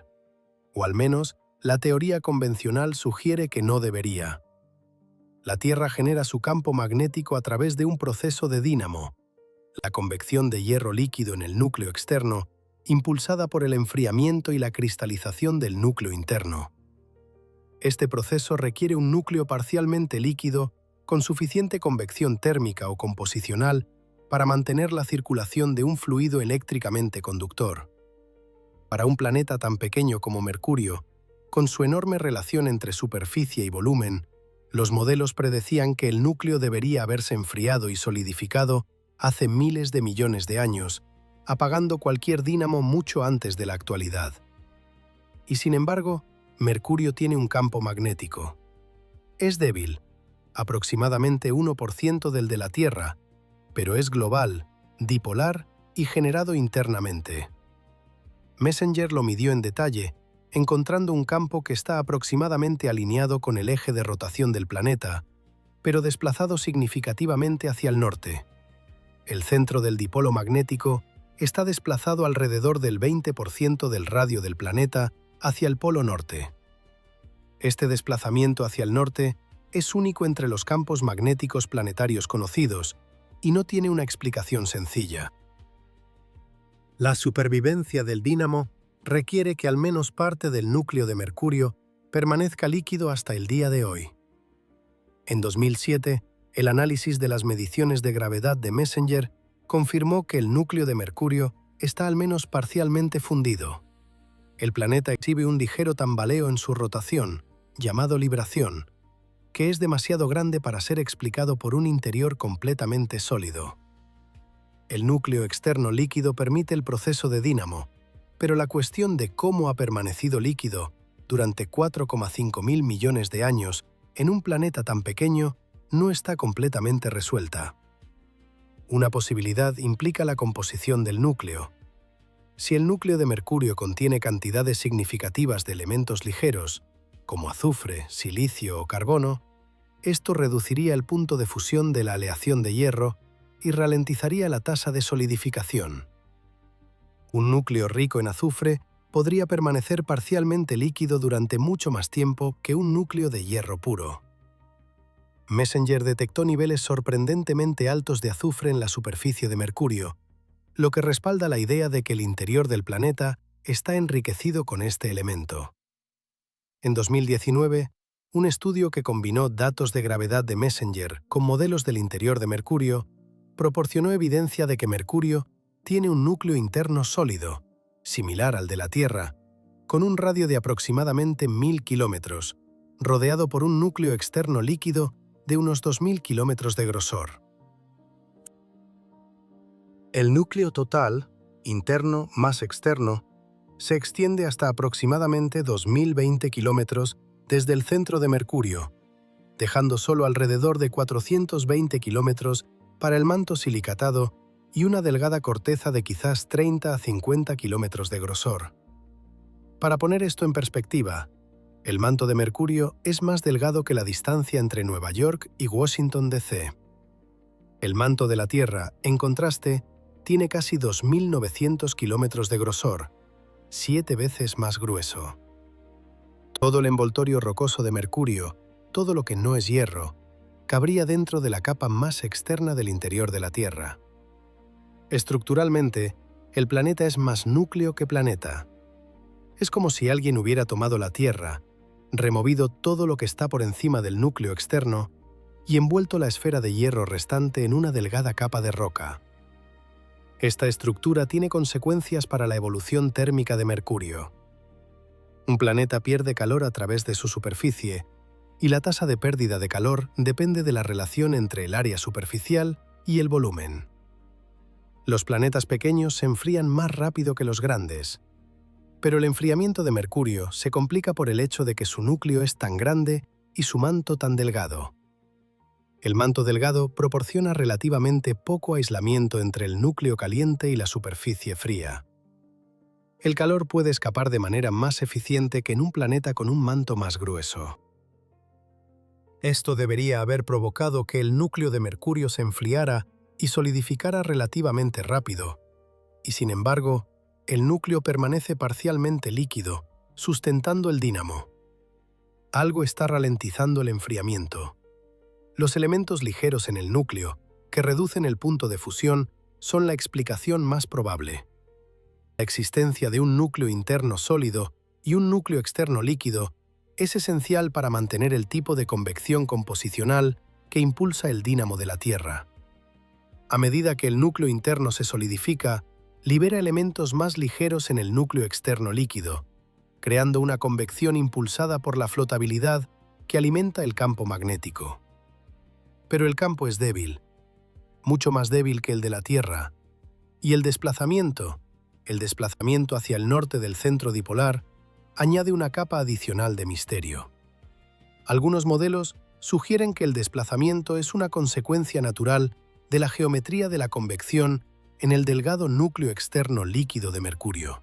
o al menos la teoría convencional sugiere que no debería. La Tierra genera su campo magnético a través de un proceso de dínamo, la convección de hierro líquido en el núcleo externo, impulsada por el enfriamiento y la cristalización del núcleo interno. Este proceso requiere un núcleo parcialmente líquido con suficiente convección térmica o composicional para mantener la circulación de un fluido eléctricamente conductor. Para un planeta tan pequeño como Mercurio, con su enorme relación entre superficie y volumen, los modelos predecían que el núcleo debería haberse enfriado y solidificado hace miles de millones de años, apagando cualquier dínamo mucho antes de la actualidad. Y sin embargo, Mercurio tiene un campo magnético. Es débil, aproximadamente 1% del de la Tierra, pero es global, dipolar y generado internamente. Messenger lo midió en detalle, encontrando un campo que está aproximadamente alineado con el eje de rotación del planeta, pero desplazado significativamente hacia el norte. El centro del dipolo magnético está desplazado alrededor del 20% del radio del planeta hacia el polo norte. Este desplazamiento hacia el norte es único entre los campos magnéticos planetarios conocidos y no tiene una explicación sencilla. La supervivencia del dínamo requiere que al menos parte del núcleo de Mercurio permanezca líquido hasta el día de hoy. En 2007, el análisis de las mediciones de gravedad de Messenger confirmó que el núcleo de Mercurio está al menos parcialmente fundido. El planeta exhibe un ligero tambaleo en su rotación, llamado libración, que es demasiado grande para ser explicado por un interior completamente sólido. El núcleo externo líquido permite el proceso de dínamo, pero la cuestión de cómo ha permanecido líquido durante 4,5 mil millones de años en un planeta tan pequeño no está completamente resuelta. Una posibilidad implica la composición del núcleo. Si el núcleo de Mercurio contiene cantidades significativas de elementos ligeros, como azufre, silicio o carbono, esto reduciría el punto de fusión de la aleación de hierro y ralentizaría la tasa de solidificación. Un núcleo rico en azufre podría permanecer parcialmente líquido durante mucho más tiempo que un núcleo de hierro puro. Messenger detectó niveles sorprendentemente altos de azufre en la superficie de Mercurio, lo que respalda la idea de que el interior del planeta está enriquecido con este elemento. En 2019, un estudio que combinó datos de gravedad de Messenger con modelos del interior de Mercurio proporcionó evidencia de que Mercurio tiene un núcleo interno sólido, similar al de la Tierra, con un radio de aproximadamente 1000 kilómetros, rodeado por un núcleo externo líquido de unos 2000 kilómetros de grosor. El núcleo total, interno más externo, se extiende hasta aproximadamente 2020 kilómetros desde el centro de Mercurio, dejando solo alrededor de 420 kilómetros para el manto silicatado y una delgada corteza de quizás 30 a 50 kilómetros de grosor. Para poner esto en perspectiva, el manto de Mercurio es más delgado que la distancia entre Nueva York y Washington, D.C. El manto de la Tierra, en contraste, tiene casi 2.900 kilómetros de grosor, 7 veces más grueso. Todo el envoltorio rocoso de Mercurio, todo lo que no es hierro, cabría dentro de la capa más externa del interior de la Tierra. Estructuralmente, el planeta es más núcleo que planeta. Es como si alguien hubiera tomado la Tierra, removido todo lo que está por encima del núcleo externo y envuelto la esfera de hierro restante en una delgada capa de roca. Esta estructura tiene consecuencias para la evolución térmica de Mercurio. Un planeta pierde calor a través de su superficie, y la tasa de pérdida de calor depende de la relación entre el área superficial y el volumen. Los planetas pequeños se enfrían más rápido que los grandes, pero el enfriamiento de Mercurio se complica por el hecho de que su núcleo es tan grande y su manto tan delgado. El manto delgado proporciona relativamente poco aislamiento entre el núcleo caliente y la superficie fría. El calor puede escapar de manera más eficiente que en un planeta con un manto más grueso. Esto debería haber provocado que el núcleo de Mercurio se enfriara y solidificara relativamente rápido, y sin embargo, el núcleo permanece parcialmente líquido, sustentando el dínamo. Algo está ralentizando el enfriamiento. Los elementos ligeros en el núcleo, que reducen el punto de fusión, son la explicación más probable. La existencia de un núcleo interno sólido y un núcleo externo líquido es esencial para mantener el tipo de convección composicional que impulsa el dínamo de la Tierra. A medida que el núcleo interno se solidifica, libera elementos más ligeros en el núcleo externo líquido, creando una convección impulsada por la flotabilidad que alimenta el campo magnético. Pero el campo es débil, mucho más débil que el de la Tierra, y el desplazamiento hacia el norte del centro dipolar, añade una capa adicional de misterio. Algunos modelos sugieren que el desplazamiento es una consecuencia natural de la geometría de la convección en el delgado núcleo externo líquido de Mercurio.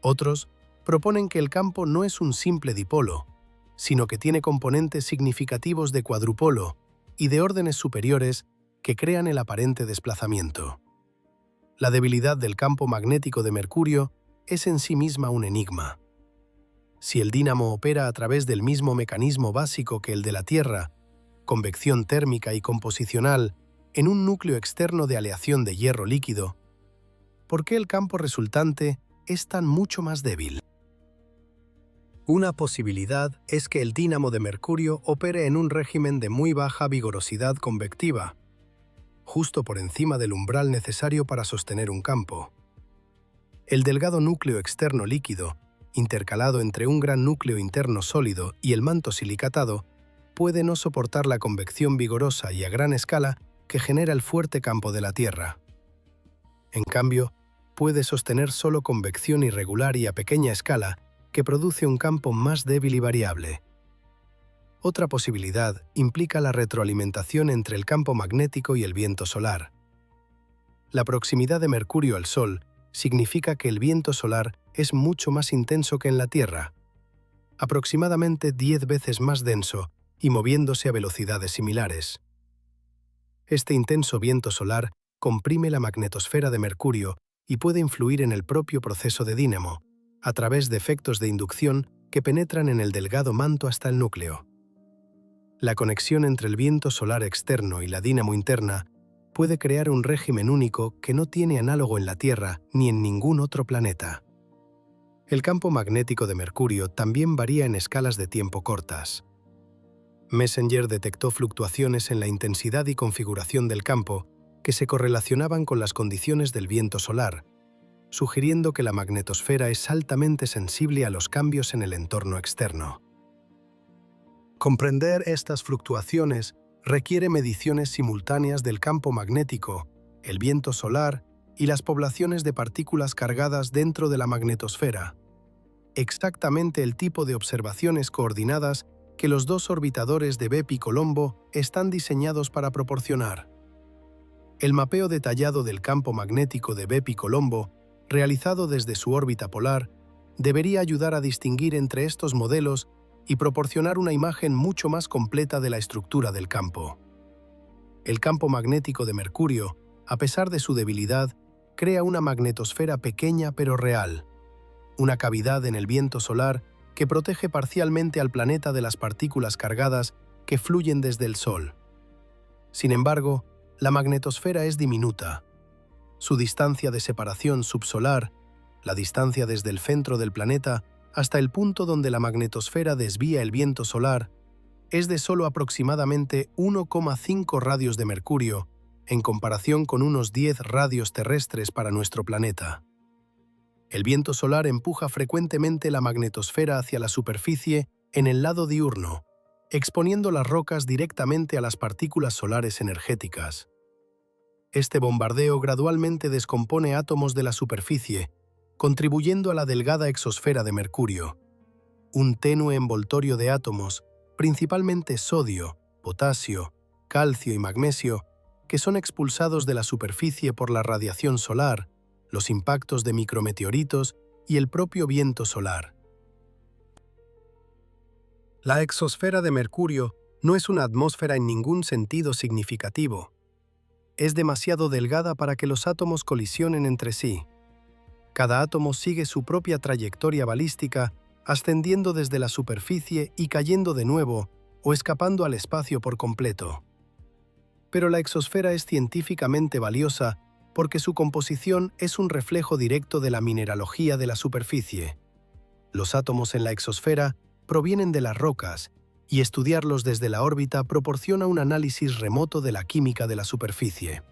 Otros proponen que el campo no es un simple dipolo, sino que tiene componentes significativos de cuadrupolo y de órdenes superiores que crean el aparente desplazamiento. La debilidad del campo magnético de Mercurio es en sí misma un enigma. Si el dínamo opera a través del mismo mecanismo básico que el de la Tierra, convección térmica y composicional, en un núcleo externo de aleación de hierro líquido, ¿por qué el campo resultante es tan mucho más débil? Una posibilidad es que el dínamo de Mercurio opere en un régimen de muy baja vigorosidad convectiva, justo por encima del umbral necesario para sostener un campo. El delgado núcleo externo líquido, intercalado entre un gran núcleo interno sólido y el manto silicatado, puede no soportar la convección vigorosa y a gran escala que genera el fuerte campo de la Tierra. En cambio, puede sostener solo convección irregular y a pequeña escala que produce un campo más débil y variable. Otra posibilidad implica la retroalimentación entre el campo magnético y el viento solar. La proximidad de Mercurio al Sol significa que el viento solar es mucho más intenso que en la Tierra, aproximadamente 10 veces más denso y moviéndose a velocidades similares. Este intenso viento solar comprime la magnetosfera de Mercurio y puede influir en el propio proceso de dínamo, a través de efectos de inducción que penetran en el delgado manto hasta el núcleo. La conexión entre el viento solar externo y la dínamo interna puede crear un régimen único que no tiene análogo en la Tierra ni en ningún otro planeta. El campo magnético de Mercurio también varía en escalas de tiempo cortas. Messenger detectó fluctuaciones en la intensidad y configuración del campo que se correlacionaban con las condiciones del viento solar, sugiriendo que la magnetosfera es altamente sensible a los cambios en el entorno externo. Comprender estas fluctuaciones requiere mediciones simultáneas del campo magnético, el viento solar y las poblaciones de partículas cargadas dentro de la magnetosfera. Exactamente el tipo de observaciones coordinadas que los dos orbitadores de Bepi Colombo están diseñados para proporcionar. El mapeo detallado del campo magnético de Bepi Colombo, realizado desde su órbita polar, debería ayudar a distinguir entre estos modelos y proporcionar una imagen mucho más completa de la estructura del campo. El campo magnético de Mercurio, a pesar de su debilidad, crea una magnetosfera pequeña pero real, una cavidad en el viento solar que protege parcialmente al planeta de las partículas cargadas que fluyen desde el Sol. Sin embargo, la magnetosfera es diminuta. Su distancia de separación subsolar, la distancia desde el centro del planeta hasta el punto donde la magnetosfera desvía el viento solar, es de solo aproximadamente 1,5 radios de Mercurio, en comparación con unos 10 radios terrestres para nuestro planeta. El viento solar empuja frecuentemente la magnetosfera hacia la superficie en el lado diurno, exponiendo las rocas directamente a las partículas solares energéticas. Este bombardeo gradualmente descompone átomos de la superficie, contribuyendo a la delgada exosfera de Mercurio. Un tenue envoltorio de átomos, principalmente sodio, potasio, calcio y magnesio, que son expulsados de la superficie por la radiación solar, los impactos de micrometeoritos y el propio viento solar. La exosfera de Mercurio no es una atmósfera en ningún sentido significativo. Es demasiado delgada para que los átomos colisionen entre sí. Cada átomo sigue su propia trayectoria balística, ascendiendo desde la superficie y cayendo de nuevo o escapando al espacio por completo. Pero la exosfera es científicamente valiosa porque su composición es un reflejo directo de la mineralogía de la superficie. Los átomos en la exosfera provienen de las rocas, y estudiarlos desde la órbita proporciona un análisis remoto de la química de la superficie.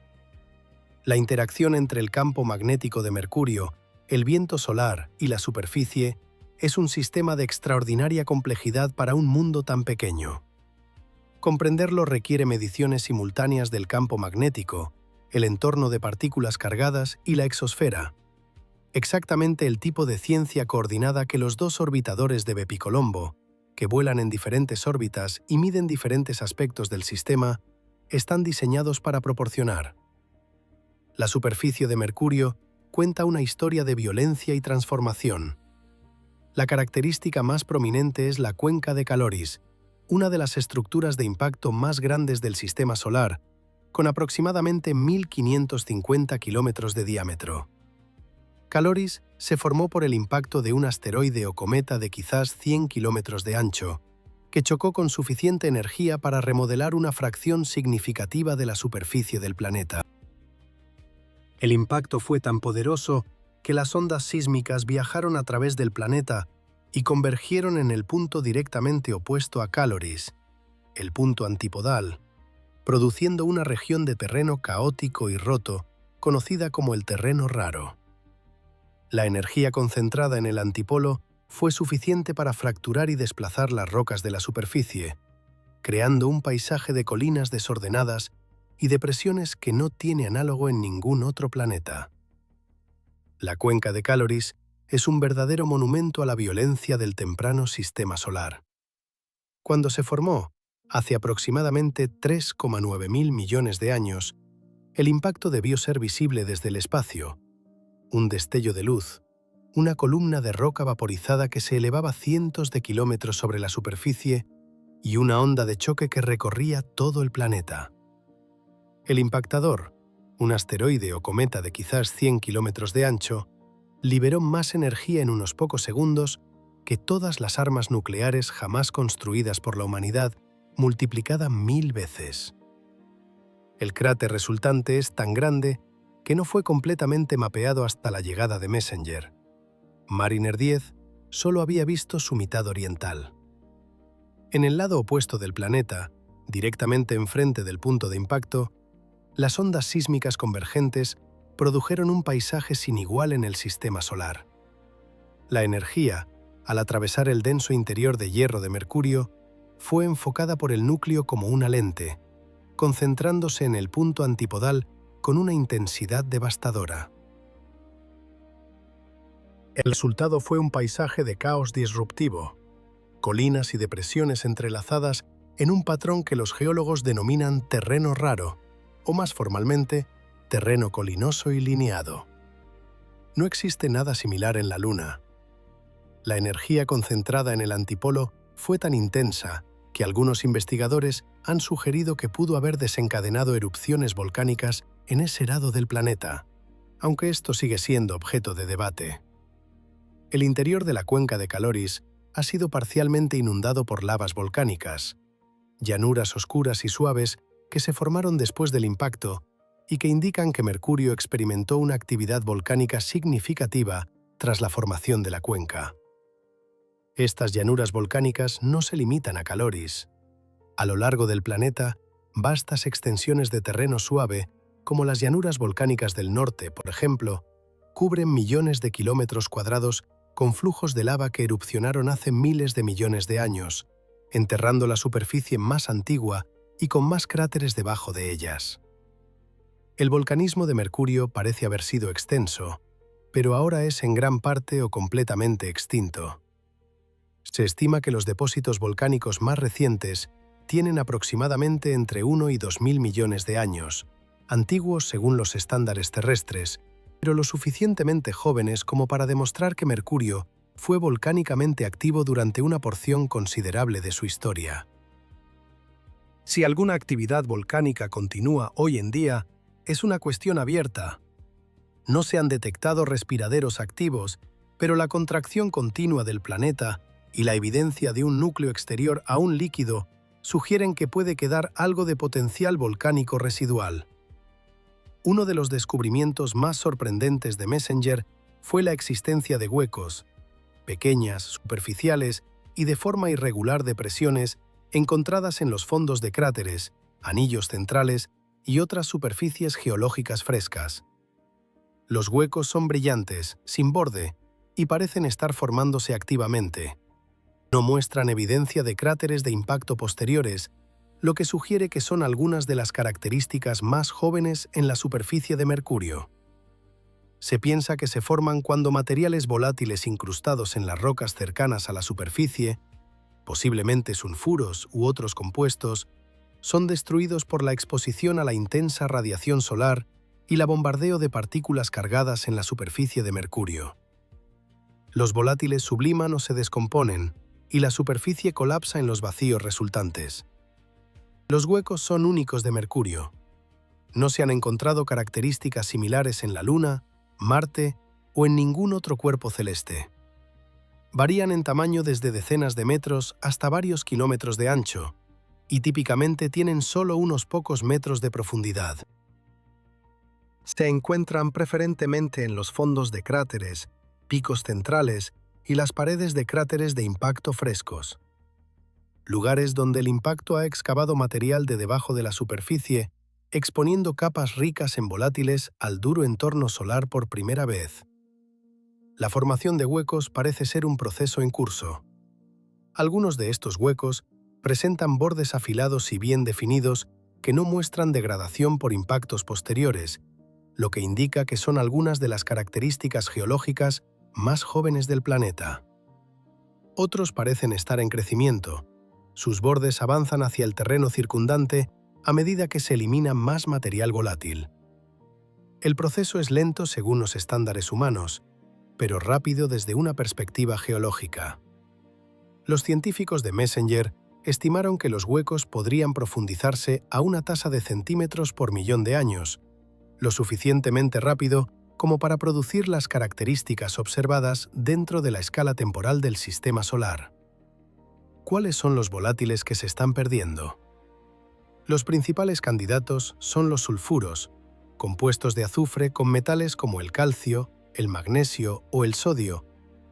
La interacción entre el campo magnético de Mercurio, el viento solar y la superficie es un sistema de extraordinaria complejidad para un mundo tan pequeño. Comprenderlo requiere mediciones simultáneas del campo magnético, el entorno de partículas cargadas y la exosfera. Exactamente el tipo de ciencia coordinada que los dos orbitadores de Bepi Colombo, que vuelan en diferentes órbitas y miden diferentes aspectos del sistema, están diseñados para proporcionar. La superficie de Mercurio cuenta una historia de violencia y transformación. La característica más prominente es la cuenca de Caloris, una de las estructuras de impacto más grandes del Sistema Solar, con aproximadamente 1.550 kilómetros de diámetro. Caloris se formó por el impacto de un asteroide o cometa de quizás 100 kilómetros de ancho, que chocó con suficiente energía para remodelar una fracción significativa de la superficie del planeta. El impacto fue tan poderoso que las ondas sísmicas viajaron a través del planeta y convergieron en el punto directamente opuesto a Caloris, el punto antipodal, produciendo una región de terreno caótico y roto, conocida como el terreno raro. La energía concentrada en el antipolo fue suficiente para fracturar y desplazar las rocas de la superficie, creando un paisaje de colinas desordenadas y depresiones que no tiene análogo en ningún otro planeta. La cuenca de Caloris es un verdadero monumento a la violencia del temprano Sistema Solar. Cuando se formó, hace aproximadamente 3,9 mil millones de años, el impacto debió ser visible desde el espacio, un destello de luz, una columna de roca vaporizada que se elevaba cientos de kilómetros sobre la superficie y una onda de choque que recorría todo el planeta. El impactador, un asteroide o cometa de quizás 100 kilómetros de ancho, liberó más energía en unos pocos segundos que todas las armas nucleares jamás construidas por la humanidad, multiplicada 1000 veces. El cráter resultante es tan grande que no fue completamente mapeado hasta la llegada de Messenger. Mariner 10 solo había visto su mitad oriental. En el lado opuesto del planeta, directamente enfrente del punto de impacto, las ondas sísmicas convergentes produjeron un paisaje sin igual en el Sistema Solar. La energía, al atravesar el denso interior de hierro de Mercurio, fue enfocada por el núcleo como una lente, concentrándose en el punto antipodal con una intensidad devastadora. El resultado fue un paisaje de caos disruptivo, colinas y depresiones entrelazadas en un patrón que los geólogos denominan terreno raro, o más formalmente, terreno colinoso y lineado. No existe nada similar en la Luna. La energía concentrada en el antipolo fue tan intensa que algunos investigadores han sugerido que pudo haber desencadenado erupciones volcánicas en ese lado del planeta, aunque esto sigue siendo objeto de debate. El interior de la cuenca de Caloris ha sido parcialmente inundado por lavas volcánicas, llanuras oscuras y suaves que se formaron después del impacto y que indican que Mercurio experimentó una actividad volcánica significativa tras la formación de la cuenca. Estas llanuras volcánicas no se limitan a Caloris. A lo largo del planeta, vastas extensiones de terreno suave, como las llanuras volcánicas del norte, por ejemplo, cubren millones de kilómetros cuadrados con flujos de lava que erupcionaron hace miles de millones de años, enterrando la superficie más antigua y con más cráteres debajo de ellas. El volcanismo de Mercurio parece haber sido extenso, pero ahora es en gran parte o completamente extinto. Se estima que los depósitos volcánicos más recientes tienen aproximadamente entre 1 y 2.000 millones de años, antiguos según los estándares terrestres, pero lo suficientemente jóvenes como para demostrar que Mercurio fue volcánicamente activo durante una porción considerable de su historia. Si alguna actividad volcánica continúa hoy en día, es una cuestión abierta. No se han detectado respiraderos activos, pero la contracción continua del planeta y la evidencia de un núcleo exterior aún líquido sugieren que puede quedar algo de potencial volcánico residual. Uno de los descubrimientos más sorprendentes de Messenger fue la existencia de huecos, pequeñas, superficiales y de forma irregular depresiones encontradas en los fondos de cráteres, anillos centrales y otras superficies geológicas frescas. Los huecos son brillantes, sin borde, y parecen estar formándose activamente. No muestran evidencia de cráteres de impacto posteriores, lo que sugiere que son algunas de las características más jóvenes en la superficie de Mercurio. Se piensa que se forman cuando materiales volátiles incrustados en las rocas cercanas a la superficie, posiblemente sulfuros u otros compuestos, son destruidos por la exposición a la intensa radiación solar y la bombardeo de partículas cargadas en la superficie de Mercurio. Los volátiles subliman o se descomponen, y la superficie colapsa en los vacíos resultantes. Los huecos son únicos de Mercurio. No se han encontrado características similares en la Luna, Marte o en ningún otro cuerpo celeste. Varían en tamaño desde decenas de metros hasta varios kilómetros de ancho, y típicamente tienen solo unos pocos metros de profundidad. Se encuentran preferentemente en los fondos de cráteres, picos centrales y las paredes de cráteres de impacto frescos. Lugares donde el impacto ha excavado material de debajo de la superficie, exponiendo capas ricas en volátiles al duro entorno solar por primera vez. La formación de huecos parece ser un proceso en curso. Algunos de estos huecos presentan bordes afilados y bien definidos que no muestran degradación por impactos posteriores, lo que indica que son algunas de las características geológicas más jóvenes del planeta. Otros parecen estar en crecimiento. Sus bordes avanzan hacia el terreno circundante a medida que se elimina más material volátil. El proceso es lento según los estándares humanos, pero rápido desde una perspectiva geológica. Los científicos de Messenger estimaron que los huecos podrían profundizarse a una tasa de centímetros por millón de años, lo suficientemente rápido como para producir las características observadas dentro de la escala temporal del sistema solar. ¿Cuáles son los volátiles que se están perdiendo? Los principales candidatos son los sulfuros, compuestos de azufre con metales como el calcio, el magnesio o el sodio,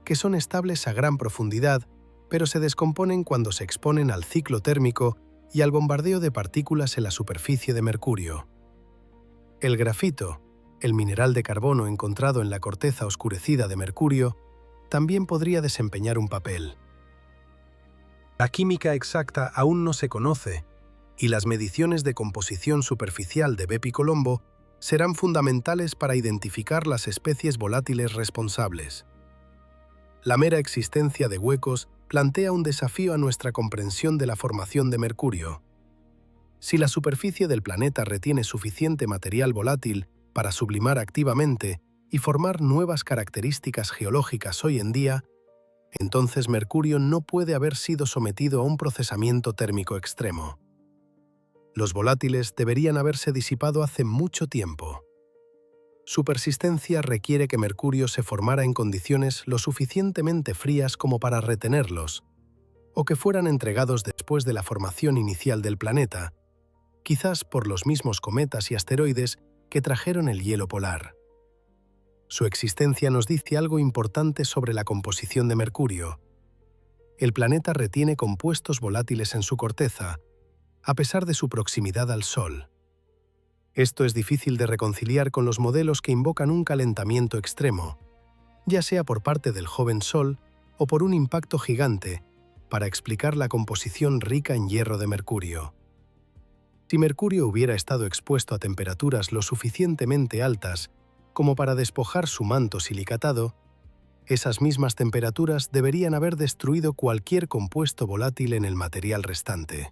que son estables a gran profundidad, pero se descomponen cuando se exponen al ciclo térmico y al bombardeo de partículas en la superficie de Mercurio. El grafito, el mineral de carbono encontrado en la corteza oscurecida de Mercurio, también podría desempeñar un papel. La química exacta aún no se conoce, y las mediciones de composición superficial de Bepi Colombo serán fundamentales para identificar las especies volátiles responsables. La mera existencia de huecos plantea un desafío a nuestra comprensión de la formación de Mercurio. Si la superficie del planeta retiene suficiente material volátil para sublimar activamente y formar nuevas características geológicas hoy en día, entonces Mercurio no puede haber sido sometido a un procesamiento térmico extremo. Los volátiles deberían haberse disipado hace mucho tiempo. Su persistencia requiere que Mercurio se formara en condiciones lo suficientemente frías como para retenerlos, o que fueran entregados después de la formación inicial del planeta, quizás por los mismos cometas y asteroides que trajeron el hielo polar. Su existencia nos dice algo importante sobre la composición de Mercurio. El planeta retiene compuestos volátiles en su corteza, a pesar de su proximidad al Sol. Esto es difícil de reconciliar con los modelos que invocan un calentamiento extremo, ya sea por parte del joven Sol o por un impacto gigante, para explicar la composición rica en hierro de Mercurio. Si Mercurio hubiera estado expuesto a temperaturas lo suficientemente altas como para despojar su manto silicatado, esas mismas temperaturas deberían haber destruido cualquier compuesto volátil en el material restante.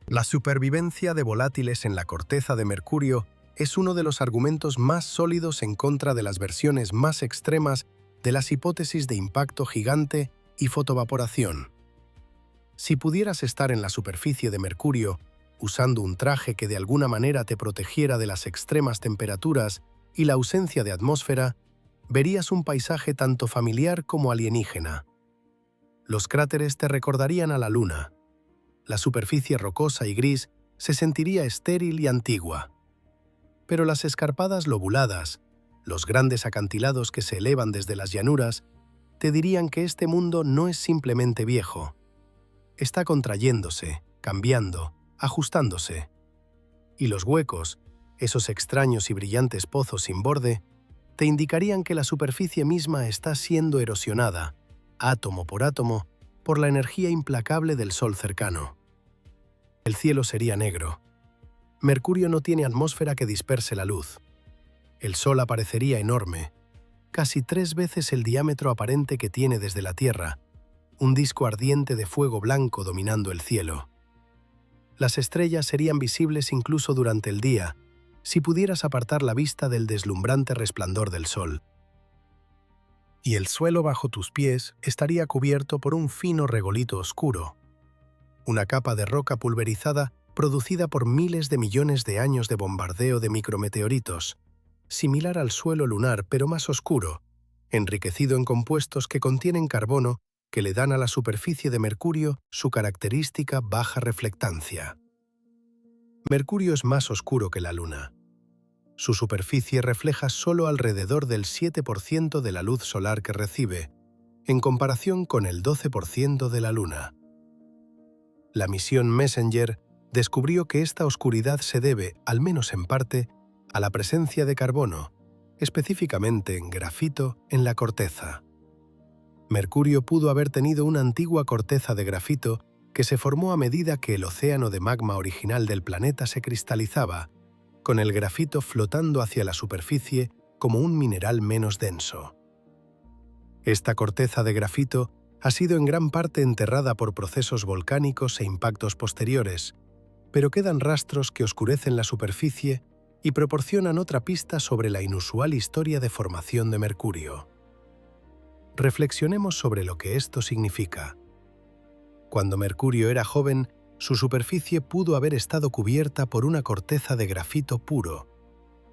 La supervivencia de volátiles en la corteza de Mercurio es uno de los argumentos más sólidos en contra de las versiones más extremas de las hipótesis de impacto gigante y fotovaporación. Si pudieras estar en la superficie de Mercurio usando un traje que de alguna manera te protegiera de las extremas temperaturas y la ausencia de atmósfera, verías un paisaje tanto familiar como alienígena. Los cráteres te recordarían a la Luna. La superficie rocosa y gris se sentiría estéril y antigua. Pero las escarpadas lobuladas, los grandes acantilados que se elevan desde las llanuras, te dirían que este mundo no es simplemente viejo. Está contrayéndose, cambiando, ajustándose. Y los huecos, esos extraños y brillantes pozos sin borde, te indicarían que la superficie misma está siendo erosionada, átomo por átomo, por la energía implacable del Sol cercano. El cielo sería negro. Mercurio no tiene atmósfera que disperse la luz. El Sol aparecería enorme, casi 3 veces el diámetro aparente que tiene desde la Tierra, un disco ardiente de fuego blanco dominando el cielo. Las estrellas serían visibles incluso durante el día, si pudieras apartar la vista del deslumbrante resplandor del Sol. y el suelo bajo tus pies estaría cubierto por un fino regolito oscuro, una capa de roca pulverizada producida por miles de millones de años de bombardeo de micrometeoritos, similar al suelo lunar pero más oscuro, enriquecido en compuestos que contienen carbono que le dan a la superficie de Mercurio su característica baja reflectancia. Mercurio es más oscuro que la Luna. Su superficie refleja solo alrededor del 7% de la luz solar que recibe, en comparación con el 12% de la Luna. La misión Messenger descubrió que esta oscuridad se debe, al menos en parte, a la presencia de carbono, específicamente en grafito, en la corteza. Mercurio pudo haber tenido una antigua corteza de grafito que se formó a medida que el océano de magma original del planeta se cristalizaba, con el grafito flotando hacia la superficie como un mineral menos denso. Esta corteza de grafito ha sido en gran parte enterrada por procesos volcánicos e impactos posteriores, pero quedan rastros que oscurecen la superficie y proporcionan otra pista sobre la inusual historia de formación de Mercurio. Reflexionemos sobre lo que esto significa. Cuando Mercurio era joven, su superficie pudo haber estado cubierta por una corteza de grafito puro,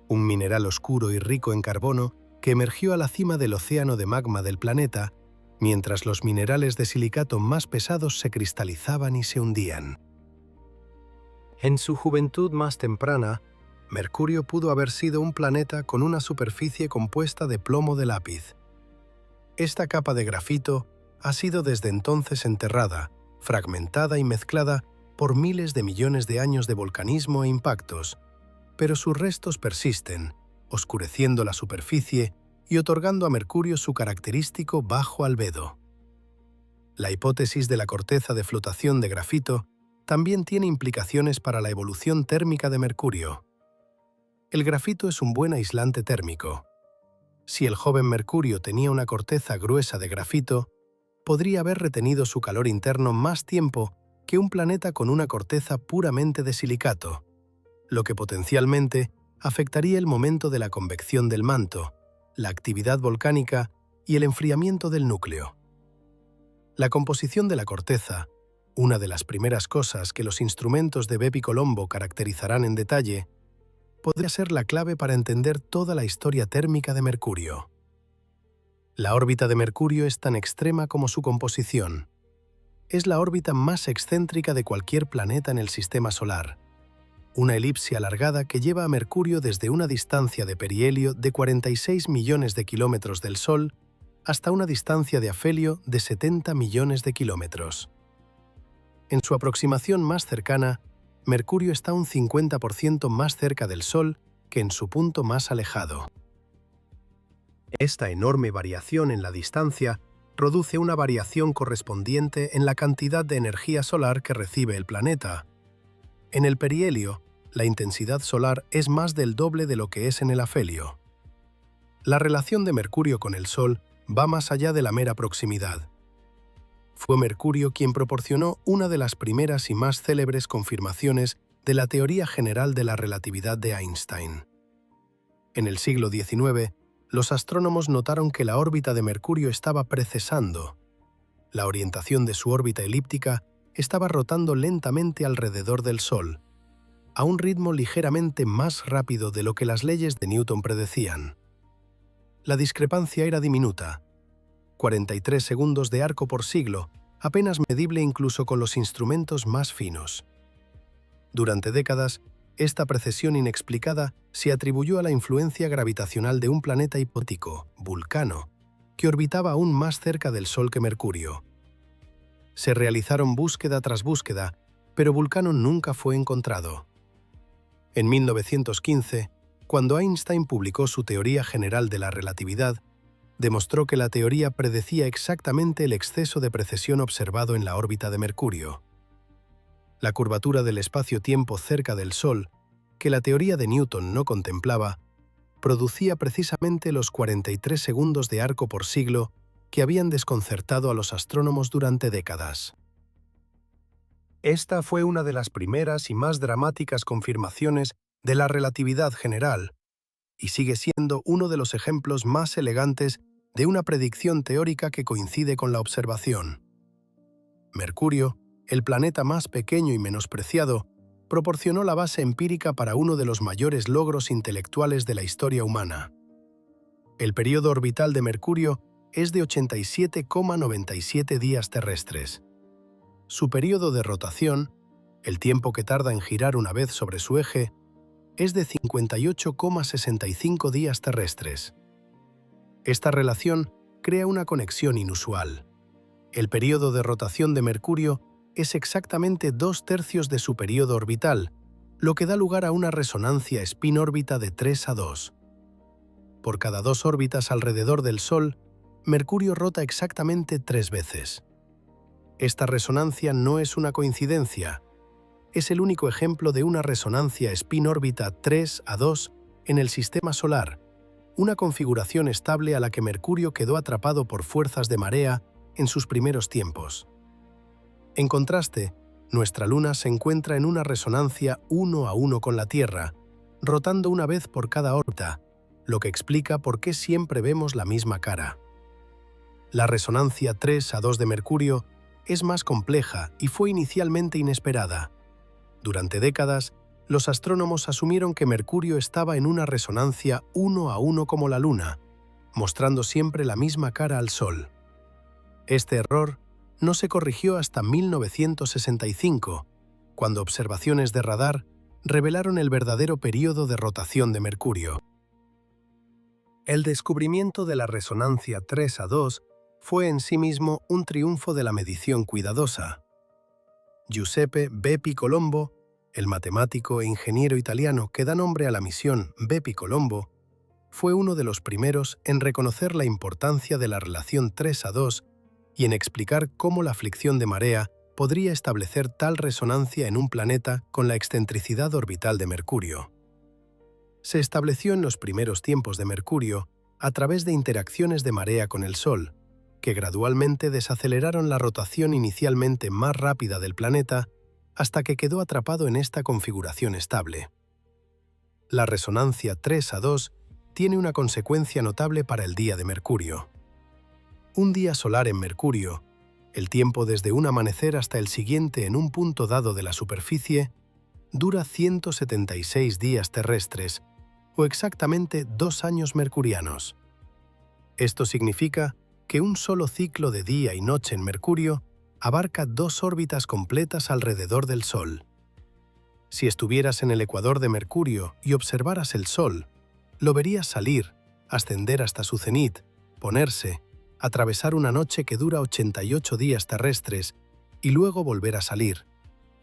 un mineral oscuro y rico en carbono que emergió a la cima del océano de magma del planeta, mientras los minerales de silicato más pesados se cristalizaban y se hundían. En su juventud más temprana, Mercurio pudo haber sido un planeta con una superficie compuesta de plomo de lápiz. Esta capa de grafito ha sido desde entonces enterrada, fragmentada y mezclada por miles de millones de años de volcanismo e impactos, pero sus restos persisten, oscureciendo la superficie y otorgando a Mercurio su característico bajo albedo. La hipótesis de la corteza de flotación de grafito también tiene implicaciones para la evolución térmica de Mercurio. El grafito es un buen aislante térmico. Si el joven Mercurio tenía una corteza gruesa de grafito, podría haber retenido su calor interno más tiempo que un planeta con una corteza puramente de silicato, lo que potencialmente afectaría el momento de la convección del manto, la actividad volcánica y el enfriamiento del núcleo. La composición de la corteza, una de las primeras cosas que los instrumentos de Bepi Colombo caracterizarán en detalle, podría ser la clave para entender toda la historia térmica de Mercurio. La órbita de Mercurio es tan extrema como su composición. Es la órbita más excéntrica de cualquier planeta en el sistema solar, una elipse alargada que lleva a Mercurio desde una distancia de perihelio de 46 millones de kilómetros del Sol hasta una distancia de afelio de 70 millones de kilómetros. En su aproximación más cercana, Mercurio está un 50% más cerca del Sol que en su punto más alejado. Esta enorme variación en la distancia produce una variación correspondiente en la cantidad de energía solar que recibe el planeta. En el perihelio, la intensidad solar es más del doble de lo que es en el afelio. La relación de Mercurio con el Sol va más allá de la mera proximidad. Fue Mercurio quien proporcionó una de las primeras y más célebres confirmaciones de la teoría general de la relatividad de Einstein. En el siglo XIX, los astrónomos notaron que la órbita de Mercurio estaba precesando. La orientación de su órbita elíptica estaba rotando lentamente alrededor del Sol, a un ritmo ligeramente más rápido de lo que las leyes de Newton predecían. La discrepancia era diminuta, 43 segundos de arco por siglo, apenas medible incluso con los instrumentos más finos. Durante décadas, esta precesión inexplicada se atribuyó a la influencia gravitacional de un planeta hipotético, Vulcano, que orbitaba aún más cerca del Sol que Mercurio. Se realizaron búsqueda tras búsqueda, pero Vulcano nunca fue encontrado. En 1915, cuando Einstein publicó su teoría general de la relatividad, demostró que la teoría predecía exactamente el exceso de precesión observado en la órbita de Mercurio. La curvatura del espacio-tiempo cerca del Sol, que la teoría de Newton no contemplaba, producía precisamente los 43 segundos de arco por siglo que habían desconcertado a los astrónomos durante décadas. Esta fue una de las primeras y más dramáticas confirmaciones de la relatividad general, y sigue siendo uno de los ejemplos más elegantes de una predicción teórica que coincide con la observación. Mercurio, el planeta más pequeño y menospreciado, proporcionó la base empírica para uno de los mayores logros intelectuales de la historia humana. El período orbital de Mercurio es de 87,97 días terrestres. Su período de rotación, el tiempo que tarda en girar una vez sobre su eje, es de 58,65 días terrestres. Esta relación crea una conexión inusual. El período de rotación de Mercurio es exactamente 2/3 de su período orbital, lo que da lugar a una resonancia spin-órbita de 3:2. Por cada 2 órbitas alrededor del Sol, Mercurio rota exactamente 3 veces. Esta resonancia no es una coincidencia. Es el único ejemplo de una resonancia spin-órbita 3:2 en el Sistema Solar, una configuración estable a la que Mercurio quedó atrapado por fuerzas de marea en sus primeros tiempos. En contraste, nuestra Luna se encuentra en una resonancia 1:1 con la Tierra, rotando una vez por cada órbita, lo que explica por qué siempre vemos la misma cara. La resonancia 3:2 de Mercurio es más compleja y fue inicialmente inesperada. Durante décadas, los astrónomos asumieron que Mercurio estaba en una resonancia 1:1 como la Luna, mostrando siempre la misma cara al Sol. Este error no se corrigió hasta 1965, cuando observaciones de radar revelaron el verdadero período de rotación de Mercurio. El descubrimiento de la resonancia 3:2 fue en sí mismo un triunfo de la medición cuidadosa. Giuseppe Bepi Colombo, el matemático e ingeniero italiano que da nombre a la misión Bepi Colombo, fue uno de los primeros en reconocer la importancia de la relación 3:2 y en explicar cómo la fricción de marea podría establecer tal resonancia en un planeta con la excentricidad orbital de Mercurio. Se estableció en los primeros tiempos de Mercurio a través de interacciones de marea con el Sol, que gradualmente desaceleraron la rotación inicialmente más rápida del planeta hasta que quedó atrapado en esta configuración estable. La resonancia 3:2 tiene una consecuencia notable para el día de Mercurio. Un día solar en Mercurio, el tiempo desde un amanecer hasta el siguiente en un punto dado de la superficie, dura 176 días terrestres, o exactamente 2 años mercurianos. Esto significa que un solo ciclo de día y noche en Mercurio abarca 2 órbitas completas alrededor del Sol. Si estuvieras en el ecuador de Mercurio y observaras el Sol, lo verías salir, ascender hasta su cenit, ponerse, atravesar una noche que dura 88 días terrestres y luego volver a salir,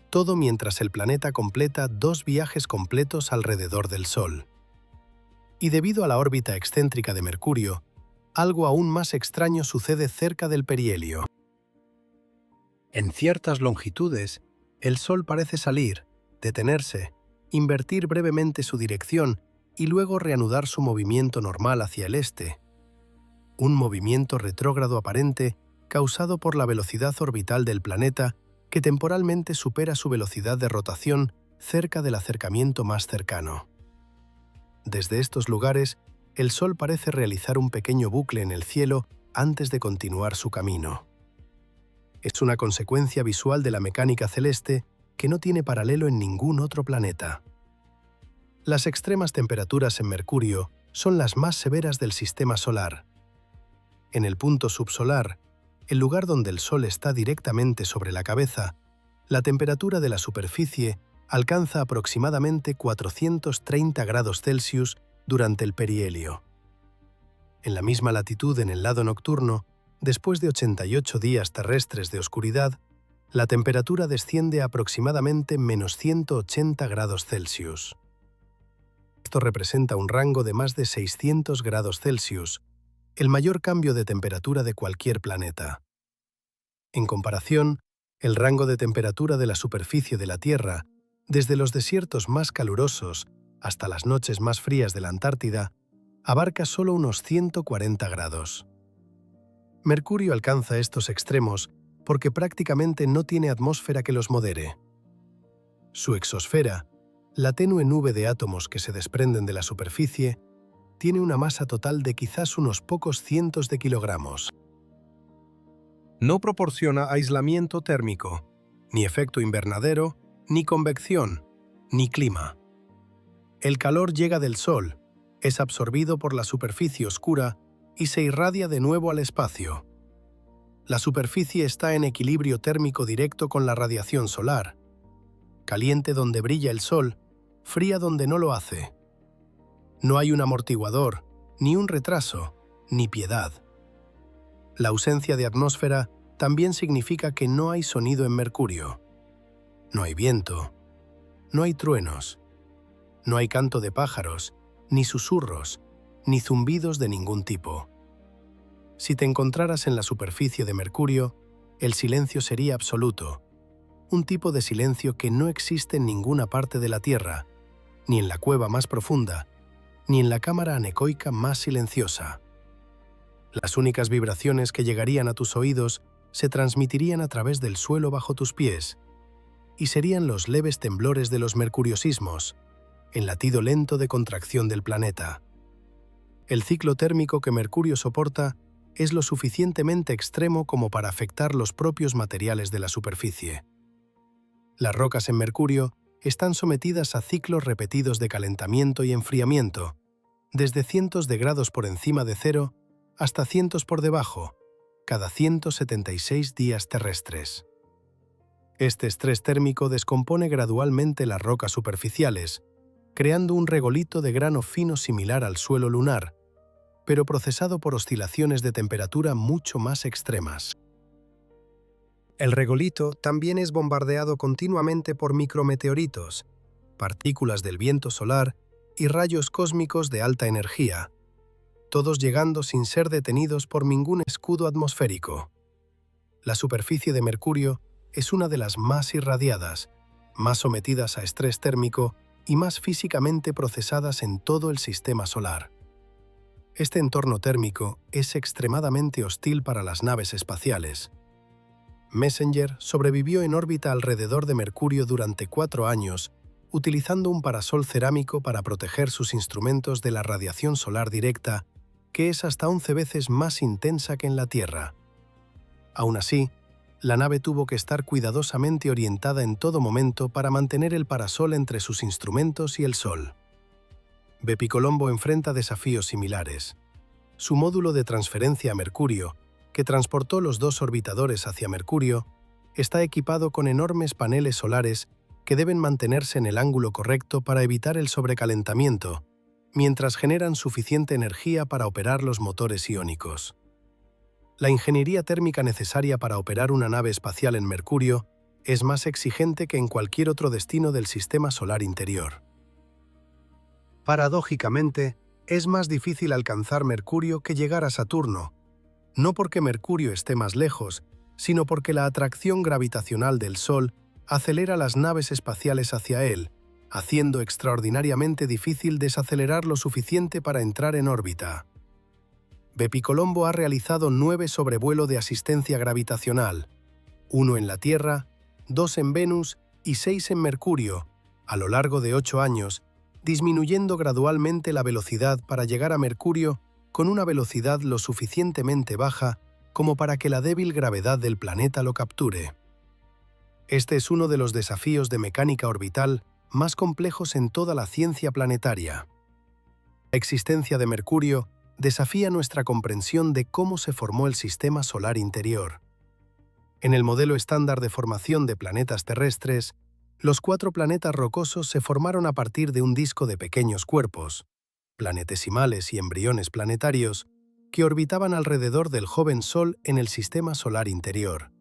todo mientras el planeta completa 2 viajes completos alrededor del Sol. Y debido a la órbita excéntrica de Mercurio, algo aún más extraño sucede cerca del perihelio. En ciertas longitudes, el Sol parece salir, detenerse, invertir brevemente su dirección y luego reanudar su movimiento normal hacia el este. Un movimiento retrógrado aparente causado por la velocidad orbital del planeta que temporalmente supera su velocidad de rotación cerca del acercamiento más cercano. Desde estos lugares, el Sol parece realizar un pequeño bucle en el cielo antes de continuar su camino. Es una consecuencia visual de la mecánica celeste que no tiene paralelo en ningún otro planeta. Las extremas temperaturas en Mercurio son las más severas del Sistema Solar. En el punto subsolar, el lugar donde el Sol está directamente sobre la cabeza, la temperatura de la superficie alcanza aproximadamente 430 grados Celsius durante el perihelio. En la misma latitud en el lado nocturno, después de 88 días terrestres de oscuridad, la temperatura desciende a aproximadamente menos 180 grados Celsius. Esto representa un rango de más de 600 grados Celsius, el mayor cambio de temperatura de cualquier planeta. En comparación, el rango de temperatura de la superficie de la Tierra, desde los desiertos más calurosos hasta las noches más frías de la Antártida, abarca solo unos 140 grados. Mercurio alcanza estos extremos porque prácticamente no tiene atmósfera que los modere. Su exosfera, la tenue nube de átomos que se desprenden de la superficie, tiene una masa total de quizás unos pocos cientos de kilogramos. No proporciona aislamiento térmico, ni efecto invernadero, ni convección, ni clima. El calor llega del Sol, es absorbido por la superficie oscura y se irradia de nuevo al espacio. La superficie está en equilibrio térmico directo con la radiación solar, caliente donde brilla el Sol, fría donde no lo hace. No hay un amortiguador, ni un retraso, ni piedad. La ausencia de atmósfera también significa que no hay sonido en Mercurio. No hay viento, no hay truenos, no hay canto de pájaros, ni susurros, ni zumbidos de ningún tipo. Si te encontraras en la superficie de Mercurio, el silencio sería absoluto, un tipo de silencio que no existe en ninguna parte de la Tierra, ni en la cueva más profunda, ni en la cámara anecoica más silenciosa. Las únicas vibraciones que llegarían a tus oídos se transmitirían a través del suelo bajo tus pies, y serían los leves temblores de los mercuriosismos, el latido lento de contracción del planeta. El ciclo térmico que Mercurio soporta es lo suficientemente extremo como para afectar los propios materiales de la superficie. Las rocas en Mercurio están sometidas a ciclos repetidos de calentamiento y enfriamiento, desde cientos de grados por encima de cero hasta cientos por debajo, cada 176 días terrestres. Este estrés térmico descompone gradualmente las rocas superficiales, creando un regolito de grano fino similar al suelo lunar, pero procesado por oscilaciones de temperatura mucho más extremas. El regolito también es bombardeado continuamente por micrometeoritos, partículas del viento solar y rayos cósmicos de alta energía, todos llegando sin ser detenidos por ningún escudo atmosférico. La superficie de Mercurio es una de las más irradiadas, más sometidas a estrés térmico y más físicamente procesadas en todo el sistema solar. Este entorno térmico es extremadamente hostil para las naves espaciales. Messenger sobrevivió en órbita alrededor de Mercurio durante 4 años, utilizando un parasol cerámico para proteger sus instrumentos de la radiación solar directa, que es hasta 11 veces más intensa que en la Tierra. Aún así, la nave tuvo que estar cuidadosamente orientada en todo momento para mantener el parasol entre sus instrumentos y el Sol. Bepicolombo enfrenta desafíos similares. Su módulo de transferencia a Mercurio, que transportó los 2 orbitadores hacia Mercurio, está equipado con enormes paneles solares que deben mantenerse en el ángulo correcto para evitar el sobrecalentamiento, mientras generan suficiente energía para operar los motores iónicos. La ingeniería térmica necesaria para operar una nave espacial en Mercurio es más exigente que en cualquier otro destino del sistema solar interior. Paradójicamente, es más difícil alcanzar Mercurio que llegar a Saturno, no porque Mercurio esté más lejos, sino porque la atracción gravitacional del Sol acelera las naves espaciales hacia él, haciendo extraordinariamente difícil desacelerar lo suficiente para entrar en órbita. Bepicolombo ha realizado 9 sobrevuelos de asistencia gravitacional, 1 en la Tierra, 2 en Venus y 6 en Mercurio, a lo largo de 8 años, disminuyendo gradualmente la velocidad para llegar a Mercurio con una velocidad lo suficientemente baja como para que la débil gravedad del planeta lo capture. Este es uno de los desafíos de mecánica orbital más complejos en toda la ciencia planetaria. La existencia de Mercurio desafía nuestra comprensión de cómo se formó el sistema solar interior. En el modelo estándar de formación de planetas terrestres, los 4 planetas rocosos se formaron a partir de un disco de pequeños cuerpos, planetesimales y embriones planetarios, que orbitaban alrededor del joven Sol en el sistema solar interior.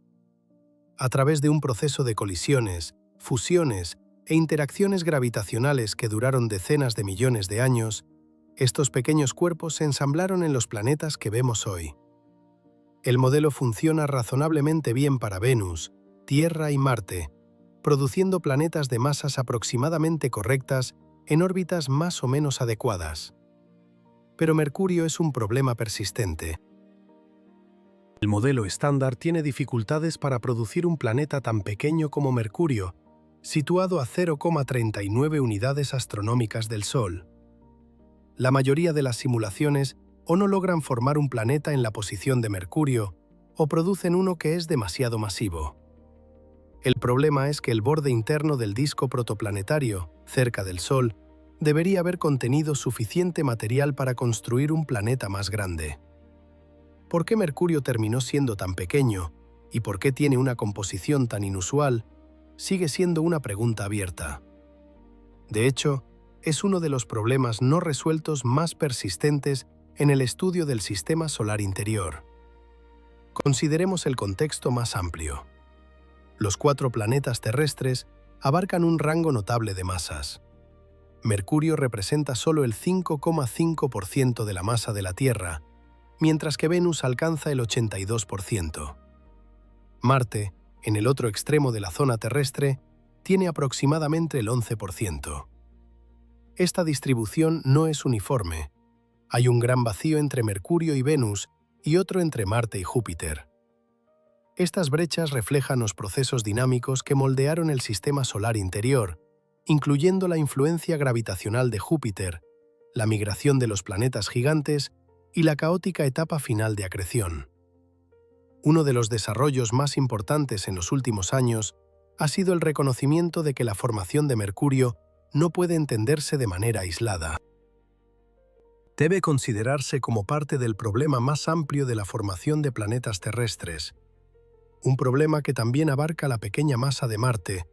A través de un proceso de colisiones, fusiones e interacciones gravitacionales que duraron decenas de millones de años, estos pequeños cuerpos se ensamblaron en los planetas que vemos hoy. El modelo funciona razonablemente bien para Venus, Tierra y Marte, produciendo planetas de masas aproximadamente correctas en órbitas más o menos adecuadas. Pero Mercurio es un problema persistente. El modelo estándar tiene dificultades para producir un planeta tan pequeño como Mercurio, situado a 0,39 unidades astronómicas del Sol. La mayoría de las simulaciones o no logran formar un planeta en la posición de Mercurio o producen uno que es demasiado masivo. El problema es que el borde interno del disco protoplanetario, cerca del Sol, debería haber contenido suficiente material para construir un planeta más grande. ¿Por qué Mercurio terminó siendo tan pequeño y por qué tiene una composición tan inusual? Sigue siendo una pregunta abierta. De hecho, es uno de los problemas no resueltos más persistentes en el estudio del sistema solar interior. Consideremos el contexto más amplio. Los 4 planetas terrestres abarcan un rango notable de masas. Mercurio representa solo el 5,5% de la masa de la Tierra, mientras que Venus alcanza el 82%. Marte, en el otro extremo de la zona terrestre, tiene aproximadamente el 11%. Esta distribución no es uniforme. Hay un gran vacío entre Mercurio y Venus y otro entre Marte y Júpiter. Estas brechas reflejan los procesos dinámicos que moldearon el sistema solar interior, incluyendo la influencia gravitacional de Júpiter, la migración de los planetas gigantes y la caótica etapa final de acreción. Uno de los desarrollos más importantes en los últimos años ha sido el reconocimiento de que la formación de Mercurio no puede entenderse de manera aislada. Debe considerarse como parte del problema más amplio de la formación de planetas terrestres, un problema que también abarca la pequeña masa de Marte,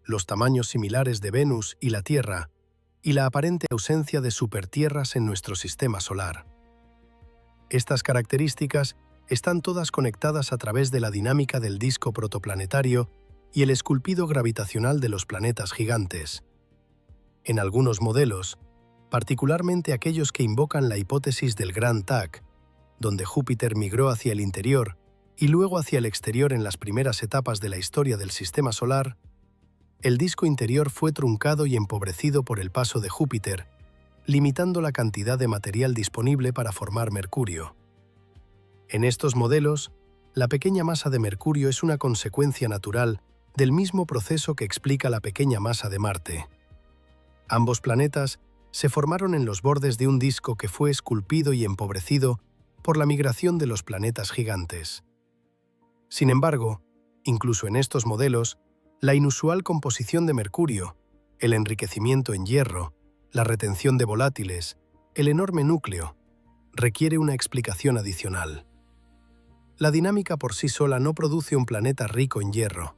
los tamaños similares de Venus y la Tierra, y la aparente ausencia de supertierras en nuestro sistema solar. Estas características están todas conectadas a través de la dinámica del disco protoplanetario y el esculpido gravitacional de los planetas gigantes. En algunos modelos, particularmente aquellos que invocan la hipótesis del Gran TAC, donde Júpiter migró hacia el interior y luego hacia el exterior en las primeras etapas de la historia del sistema solar, el disco interior fue truncado y empobrecido por el paso de Júpiter, limitando la cantidad de material disponible para formar Mercurio. En estos modelos, la pequeña masa de Mercurio es una consecuencia natural del mismo proceso que explica la pequeña masa de Marte. Ambos planetas se formaron en los bordes de un disco que fue esculpido y empobrecido por la migración de los planetas gigantes. Sin embargo, incluso en estos modelos, la inusual composición de Mercurio, el enriquecimiento en hierro, la retención de volátiles, el enorme núcleo, requiere una explicación adicional. La dinámica por sí sola no produce un planeta rico en hierro.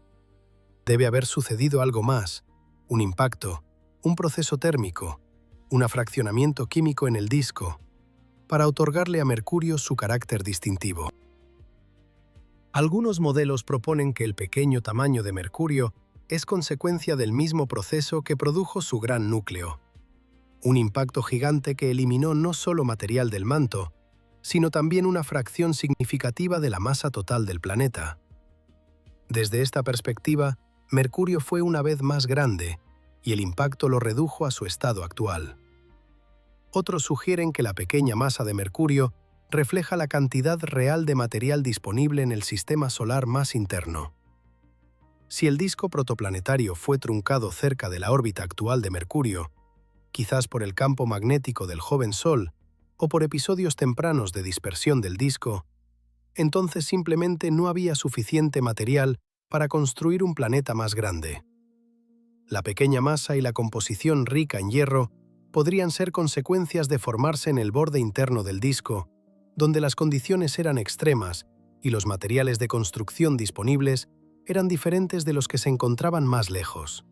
Debe haber sucedido algo más, un impacto, un proceso térmico, un afraccionamiento químico en el disco, para otorgarle a Mercurio su carácter distintivo. Algunos modelos proponen que el pequeño tamaño de Mercurio es consecuencia del mismo proceso que produjo su gran núcleo. Un impacto gigante que eliminó no solo material del manto, sino también una fracción significativa de la masa total del planeta. Desde esta perspectiva, Mercurio fue una vez más grande, y el impacto lo redujo a su estado actual. Otros sugieren que la pequeña masa de Mercurio refleja la cantidad real de material disponible en el sistema solar más interno. Si el disco protoplanetario fue truncado cerca de la órbita actual de Mercurio, quizás por el campo magnético del joven Sol o por episodios tempranos de dispersión del disco, entonces simplemente no había suficiente material para construir un planeta más grande. La pequeña masa y la composición rica en hierro podrían ser consecuencias de formarse en el borde interno del disco, donde las condiciones eran extremas y los materiales de construcción disponibles eran diferentes de los que se encontraban más lejos.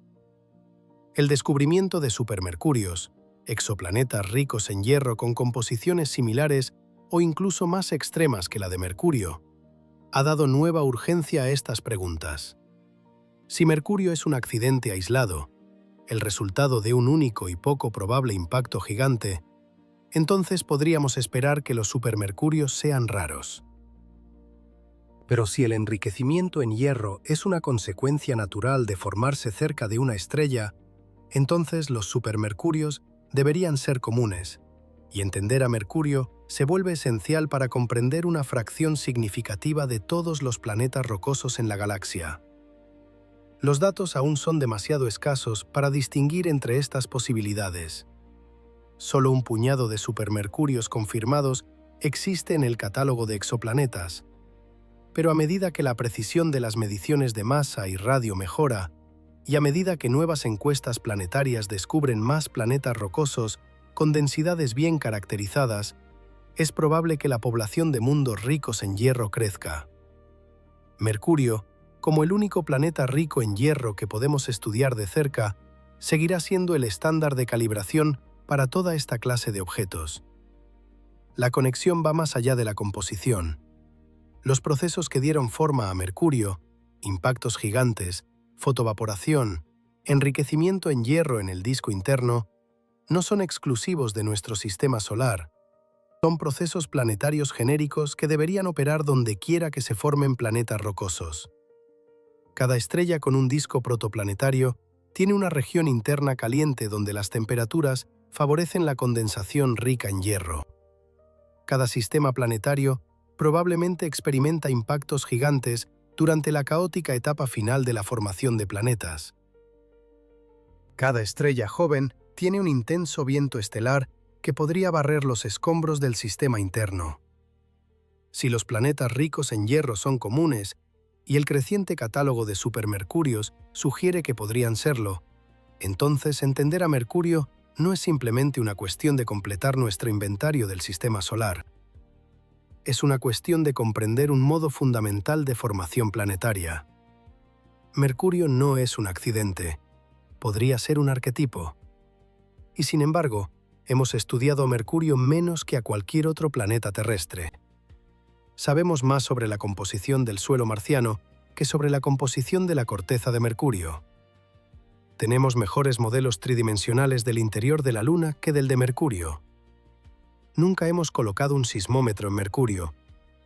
El descubrimiento de supermercurios, exoplanetas ricos en hierro con composiciones similares o incluso más extremas que la de Mercurio, ha dado nueva urgencia a estas preguntas. Si Mercurio es un accidente aislado, el resultado de un único y poco probable impacto gigante, entonces podríamos esperar que los supermercurios sean raros. Pero si el enriquecimiento en hierro es una consecuencia natural de formarse cerca de una estrella, entonces los supermercurios deberían ser comunes, y entender a Mercurio se vuelve esencial para comprender una fracción significativa de todos los planetas rocosos en la galaxia. Los datos aún son demasiado escasos para distinguir entre estas posibilidades. Solo un puñado de supermercurios confirmados existe en el catálogo de exoplanetas. Pero a medida que la precisión de las mediciones de masa y radio mejora, y a medida que nuevas encuestas planetarias descubren más planetas rocosos con densidades bien caracterizadas, es probable que la población de mundos ricos en hierro crezca. Mercurio, como el único planeta rico en hierro que podemos estudiar de cerca, seguirá siendo el estándar de calibración para toda esta clase de objetos. La conexión va más allá de la composición. Los procesos que dieron forma a Mercurio, impactos gigantes, fotovaporación, enriquecimiento en hierro en el disco interno, no son exclusivos de nuestro sistema solar. Son procesos planetarios genéricos que deberían operar donde quiera que se formen planetas rocosos. Cada estrella con un disco protoplanetario tiene una región interna caliente donde las temperaturas favorecen la condensación rica en hierro. Cada sistema planetario probablemente experimenta impactos gigantes durante la caótica etapa final de la formación de planetas. Cada estrella joven tiene un intenso viento estelar que podría barrer los escombros del sistema interno. Si los planetas ricos en hierro son comunes, y el creciente catálogo de supermercurios sugiere que podrían serlo, entonces entender a Mercurio no es simplemente una cuestión de completar nuestro inventario del sistema solar. Es una cuestión de comprender un modo fundamental de formación planetaria. Mercurio no es un accidente. Podría ser un arquetipo. Y sin embargo, hemos estudiado a Mercurio menos que a cualquier otro planeta terrestre. Sabemos más sobre la composición del suelo marciano que sobre la composición de la corteza de Mercurio. Tenemos mejores modelos tridimensionales del interior de la Luna que del de Mercurio. Nunca hemos colocado un sismómetro en Mercurio.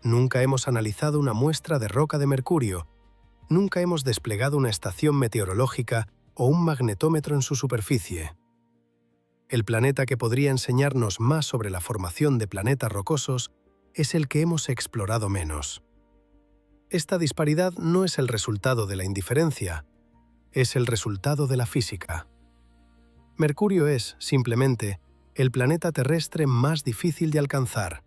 Nunca hemos analizado una muestra de roca de Mercurio. Nunca hemos desplegado una estación meteorológica o un magnetómetro en su superficie. El planeta que podría enseñarnos más sobre la formación de planetas rocosos es el que hemos explorado menos. Esta disparidad no es el resultado de la indiferencia, es el resultado de la física. Mercurio es, simplemente, el planeta terrestre más difícil de alcanzar.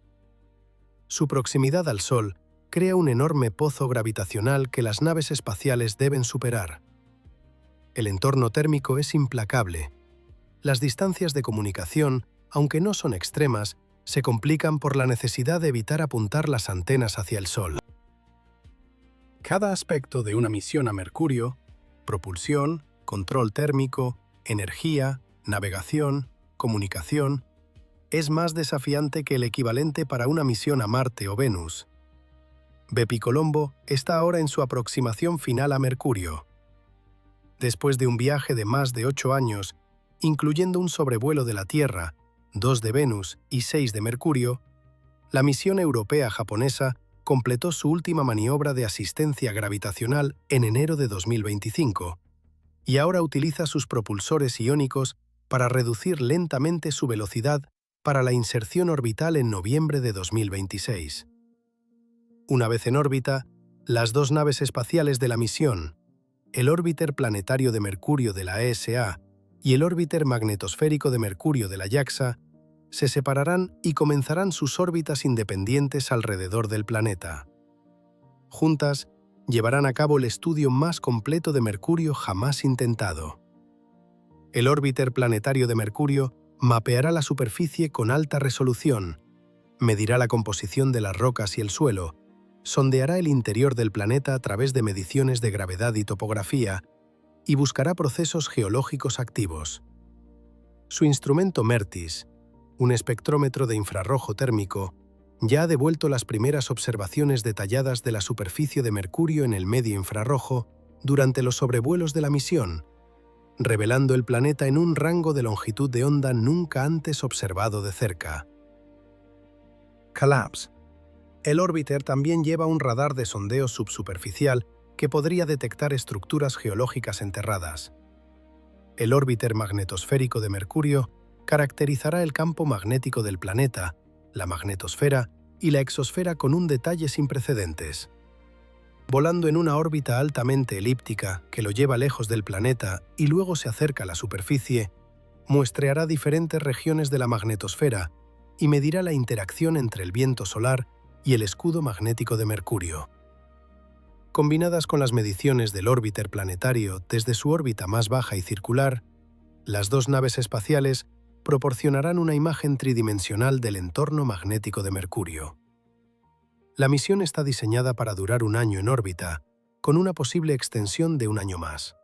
Su proximidad al Sol crea un enorme pozo gravitacional que las naves espaciales deben superar. El entorno térmico es implacable. Las distancias de comunicación, aunque no son extremas, se complican por la necesidad de evitar apuntar las antenas hacia el Sol. Cada aspecto de una misión a Mercurio, propulsión, control térmico, energía, navegación, comunicación, es más desafiante que el equivalente para una misión a Marte o Venus. Bepicolombo está ahora en su aproximación final a Mercurio. Después de un viaje de más de 8 años, incluyendo un sobrevuelo de la Tierra, 2 de Venus y 6 de Mercurio, la misión europea-japonesa completó su última maniobra de asistencia gravitacional en enero de 2025 y ahora utiliza sus propulsores iónicos para reducir lentamente su velocidad para la inserción orbital en noviembre de 2026. Una vez en órbita, las 2 naves espaciales de la misión, el órbiter planetario de Mercurio de la ESA y el órbiter magnetosférico de Mercurio de la JAXA, se separarán y comenzarán sus órbitas independientes alrededor del planeta. Juntas, llevarán a cabo el estudio más completo de Mercurio jamás intentado. El órbiter planetario de Mercurio mapeará la superficie con alta resolución, medirá la composición de las rocas y el suelo, sondeará el interior del planeta a través de mediciones de gravedad y topografía, y buscará procesos geológicos activos. Su instrumento MERTIS, un espectrómetro de infrarrojo térmico, ya ha devuelto las primeras observaciones detalladas de la superficie de Mercurio en el medio infrarrojo durante los sobrevuelos de la misión, revelando el planeta en un rango de longitud de onda nunca antes observado de cerca. CALAPS. El órbiter también lleva un radar de sondeo subsuperficial que podría detectar estructuras geológicas enterradas. El órbiter magnetosférico de Mercurio caracterizará el campo magnético del planeta, la magnetosfera y la exosfera con un detalle sin precedentes. Volando en una órbita altamente elíptica que lo lleva lejos del planeta y luego se acerca a la superficie, muestreará diferentes regiones de la magnetosfera y medirá la interacción entre el viento solar y el escudo magnético de Mercurio. Combinadas con las mediciones del órbiter planetario desde su órbita más baja y circular, las dos naves espaciales proporcionarán una imagen tridimensional del entorno magnético de Mercurio. La misión está diseñada para durar un año en órbita, con una posible extensión de un año más.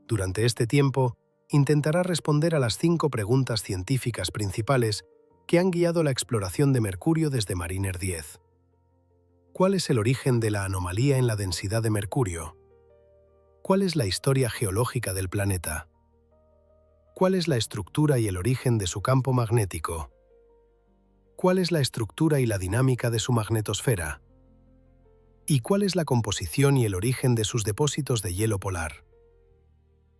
Durante este tiempo, intentará responder a las 5 preguntas científicas principales que han guiado la exploración de Mercurio desde Mariner 10. ¿Cuál es el origen de la anomalía en la densidad de Mercurio? ¿Cuál es la historia geológica del planeta? ¿Cuál es la estructura y el origen de su campo magnético? ¿Cuál es la estructura y la dinámica de su magnetosfera? ¿Y cuál es la composición y el origen de sus depósitos de hielo polar?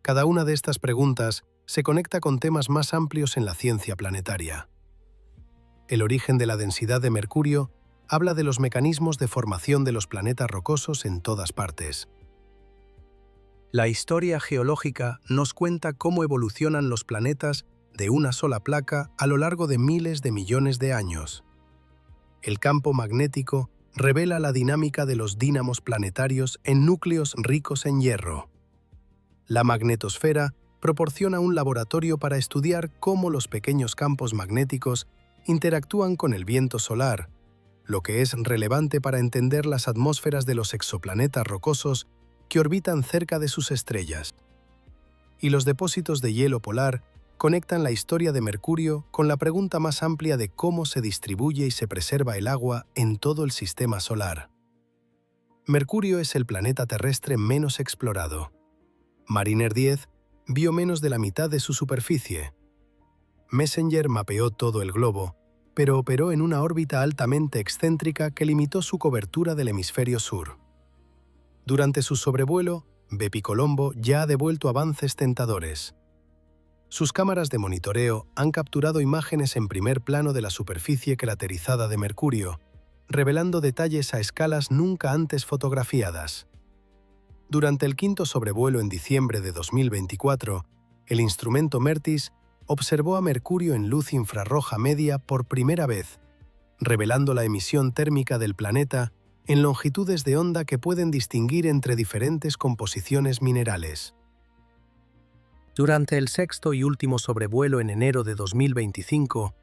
Cada una de estas preguntas se conecta con temas más amplios en la ciencia planetaria. El origen de la densidad de Mercurio habla de los mecanismos de formación de los planetas rocosos en todas partes. La historia geológica nos cuenta cómo evolucionan los planetas de una sola placa a lo largo de miles de millones de años. El campo magnético revela la dinámica de los dínamos planetarios en núcleos ricos en hierro. La magnetosfera proporciona un laboratorio para estudiar cómo los pequeños campos magnéticos interactúan con el viento solar, lo que es relevante para entender las atmósferas de los exoplanetas rocosos que orbitan cerca de sus estrellas. Y los depósitos de hielo polar conectan la historia de Mercurio con la pregunta más amplia de cómo se distribuye y se preserva el agua en todo el sistema solar. Mercurio es el planeta terrestre menos explorado. Mariner 10 vio menos de la mitad de su superficie. Messenger mapeó todo el globo, pero operó en una órbita altamente excéntrica que limitó su cobertura del hemisferio sur. Durante su sobrevuelo, Bepicolombo ya ha devuelto avances tentadores. Sus cámaras de monitoreo han capturado imágenes en primer plano de la superficie craterizada de Mercurio, revelando detalles a escalas nunca antes fotografiadas. Durante el quinto sobrevuelo en diciembre de 2024, el instrumento MERTIS observó a Mercurio en luz infrarroja media por primera vez, revelando la emisión térmica del planeta en longitudes de onda que pueden distinguir entre diferentes composiciones minerales. Durante el sexto y último sobrevuelo en enero de 2025,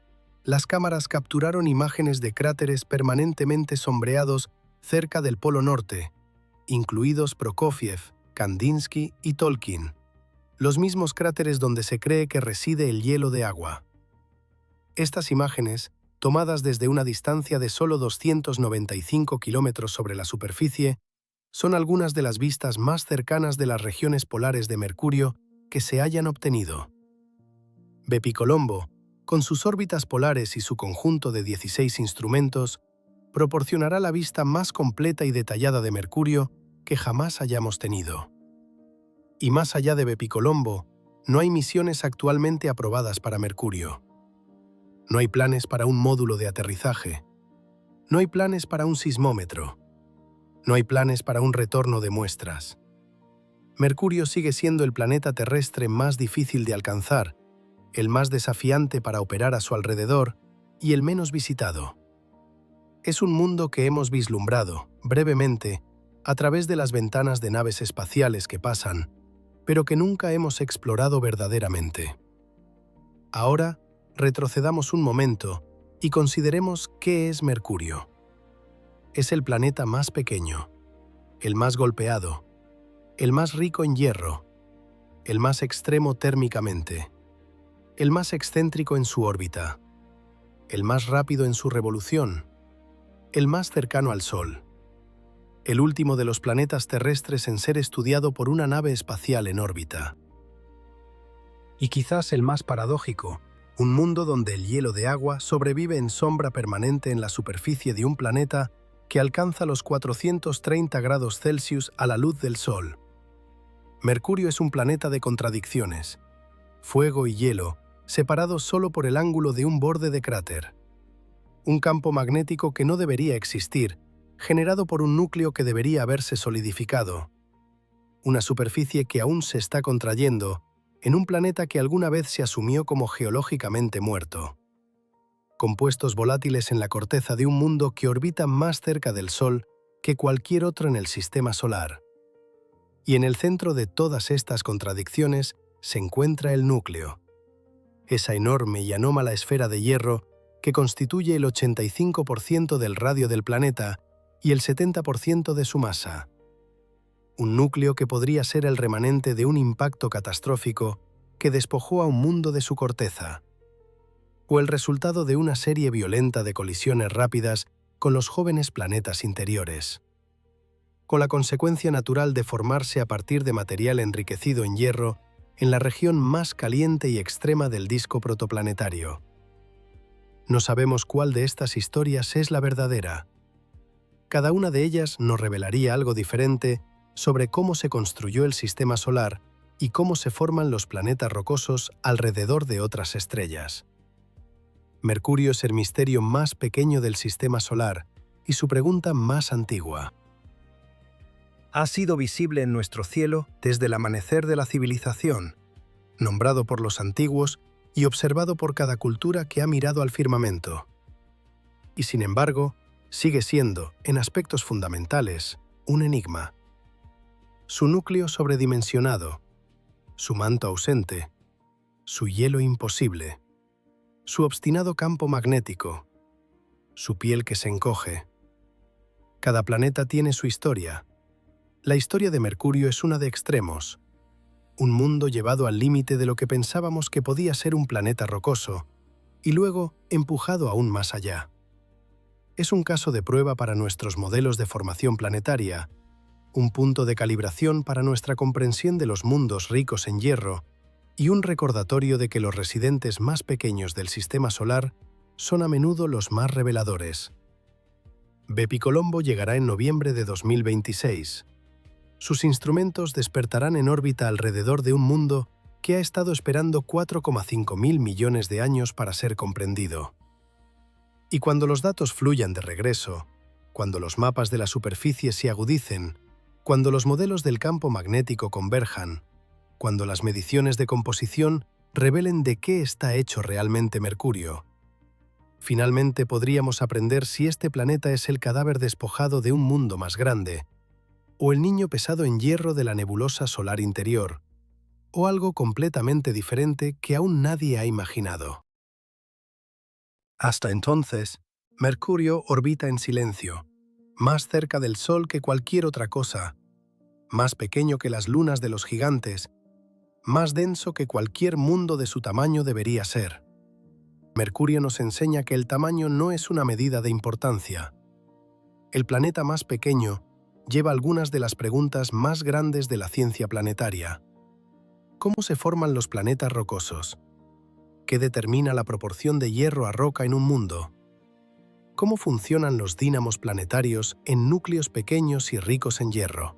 las cámaras capturaron imágenes de cráteres permanentemente sombreados cerca del Polo Norte, incluidos Prokofiev, Kandinsky y Tolkien, los mismos cráteres donde se cree que reside el hielo de agua. Estas imágenes, tomadas desde una distancia de solo 295 kilómetros sobre la superficie, son algunas de las vistas más cercanas de las regiones polares de Mercurio que se hayan obtenido. Bepicolombo, con sus órbitas polares y su conjunto de 16 instrumentos, proporcionará la vista más completa y detallada de Mercurio que jamás hayamos tenido. Y más allá de Bepicolombo, no hay misiones actualmente aprobadas para Mercurio. No hay planes para un módulo de aterrizaje. No hay planes para un sismómetro. No hay planes para un retorno de muestras. Mercurio sigue siendo el planeta terrestre más difícil de alcanzar, el más desafiante para operar a su alrededor y el menos visitado. Es un mundo que hemos vislumbrado, brevemente, a través de las ventanas de naves espaciales que pasan, pero que nunca hemos explorado verdaderamente. Ahora, retrocedamos un momento y consideremos qué es Mercurio. Es el planeta más pequeño, el más golpeado, el más rico en hierro, el más extremo térmicamente, el más excéntrico en su órbita, el más rápido en su revolución, el más cercano al Sol, el último de los planetas terrestres en ser estudiado por una nave espacial en órbita. Y quizás el más paradójico, un mundo donde el hielo de agua sobrevive en sombra permanente en la superficie de un planeta que alcanza los 430 grados Celsius a la luz del Sol. Mercurio es un planeta de contradicciones, fuego y hielo, separados solo por el ángulo de un borde de cráter. Un campo magnético que no debería existir, generado por un núcleo que debería haberse solidificado. Una superficie que aún se está contrayendo, en un planeta que alguna vez se asumió como geológicamente muerto. Compuestos volátiles en la corteza de un mundo que orbita más cerca del Sol que cualquier otro en el sistema solar. Y en el centro de todas estas contradicciones se encuentra el núcleo, esa enorme y anómala esfera de hierro que constituye el 85% del radio del planeta y el 70% de su masa. Un núcleo que podría ser el remanente de un impacto catastrófico que despojó a un mundo de su corteza, o el resultado de una serie violenta de colisiones rápidas con los jóvenes planetas interiores, con la consecuencia natural de formarse a partir de material enriquecido en hierro en la región más caliente y extrema del disco protoplanetario. No sabemos cuál de estas historias es la verdadera. Cada una de ellas nos revelaría algo diferente sobre cómo se construyó el sistema solar y cómo se forman los planetas rocosos alrededor de otras estrellas. Mercurio es el misterio más pequeño del sistema solar y su pregunta más antigua. Ha sido visible en nuestro cielo desde el amanecer de la civilización, nombrado por los antiguos y observado por cada cultura que ha mirado al firmamento. Y sin embargo, sigue siendo, en aspectos fundamentales, un enigma. Su núcleo sobredimensionado, su manto ausente, su hielo imposible, su obstinado campo magnético, su piel que se encoge. Cada planeta tiene su historia. La historia de Mercurio es una de extremos, un mundo llevado al límite de lo que pensábamos que podía ser un planeta rocoso, y luego empujado aún más allá. Es un caso de prueba para nuestros modelos de formación planetaria, un punto de calibración para nuestra comprensión de los mundos ricos en hierro y un recordatorio de que los residentes más pequeños del sistema solar son a menudo los más reveladores. Bepicolombo llegará en noviembre de 2026. Sus instrumentos despertarán en órbita alrededor de un mundo que ha estado esperando 4,5 mil millones de años para ser comprendido. Y cuando los datos fluyan de regreso, cuando los mapas de la superficie se agudicen, cuando los modelos del campo magnético converjan, cuando las mediciones de composición revelen de qué está hecho realmente Mercurio, finalmente podríamos aprender si este planeta es el cadáver despojado de un mundo más grande, o el niño pesado en hierro de la nebulosa solar interior, o algo completamente diferente que aún nadie ha imaginado. Hasta entonces, Mercurio orbita en silencio, más cerca del Sol que cualquier otra cosa, más pequeño que las lunas de los gigantes, más denso que cualquier mundo de su tamaño debería ser. Mercurio nos enseña que el tamaño no es una medida de importancia. El planeta más pequeño lleva algunas de las preguntas más grandes de la ciencia planetaria. ¿Cómo se forman los planetas rocosos? ¿Qué determina la proporción de hierro a roca en un mundo? ¿Cómo funcionan los dínamos planetarios en núcleos pequeños y ricos en hierro?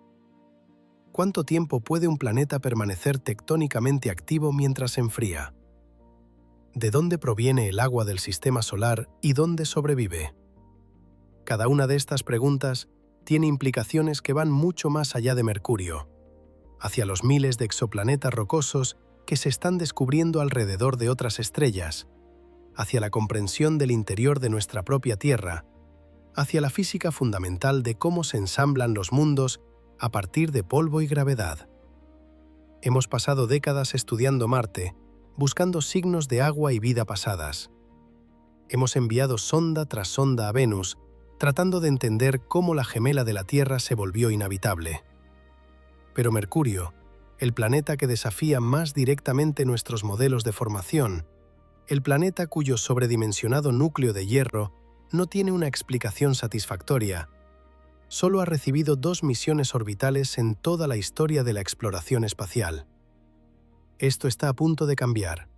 ¿Cuánto tiempo puede un planeta permanecer tectónicamente activo mientras se enfría? ¿De dónde proviene el agua del sistema solar y dónde sobrevive? Cada una de estas preguntas tiene implicaciones que van mucho más allá de Mercurio, hacia los miles de exoplanetas rocosos que se están descubriendo alrededor de otras estrellas, hacia la comprensión del interior de nuestra propia Tierra, hacia la física fundamental de cómo se ensamblan los mundos a partir de polvo y gravedad. Hemos pasado décadas estudiando Marte, buscando signos de agua y vida pasadas. Hemos enviado sonda tras sonda a Venus, tratando de entender cómo la gemela de la Tierra se volvió inhabitable. Pero Mercurio, el planeta que desafía más directamente nuestros modelos de formación, el planeta cuyo sobredimensionado núcleo de hierro no tiene una explicación satisfactoria, solo ha recibido 2 misiones orbitales en toda la historia de la exploración espacial. Esto está a punto de cambiar.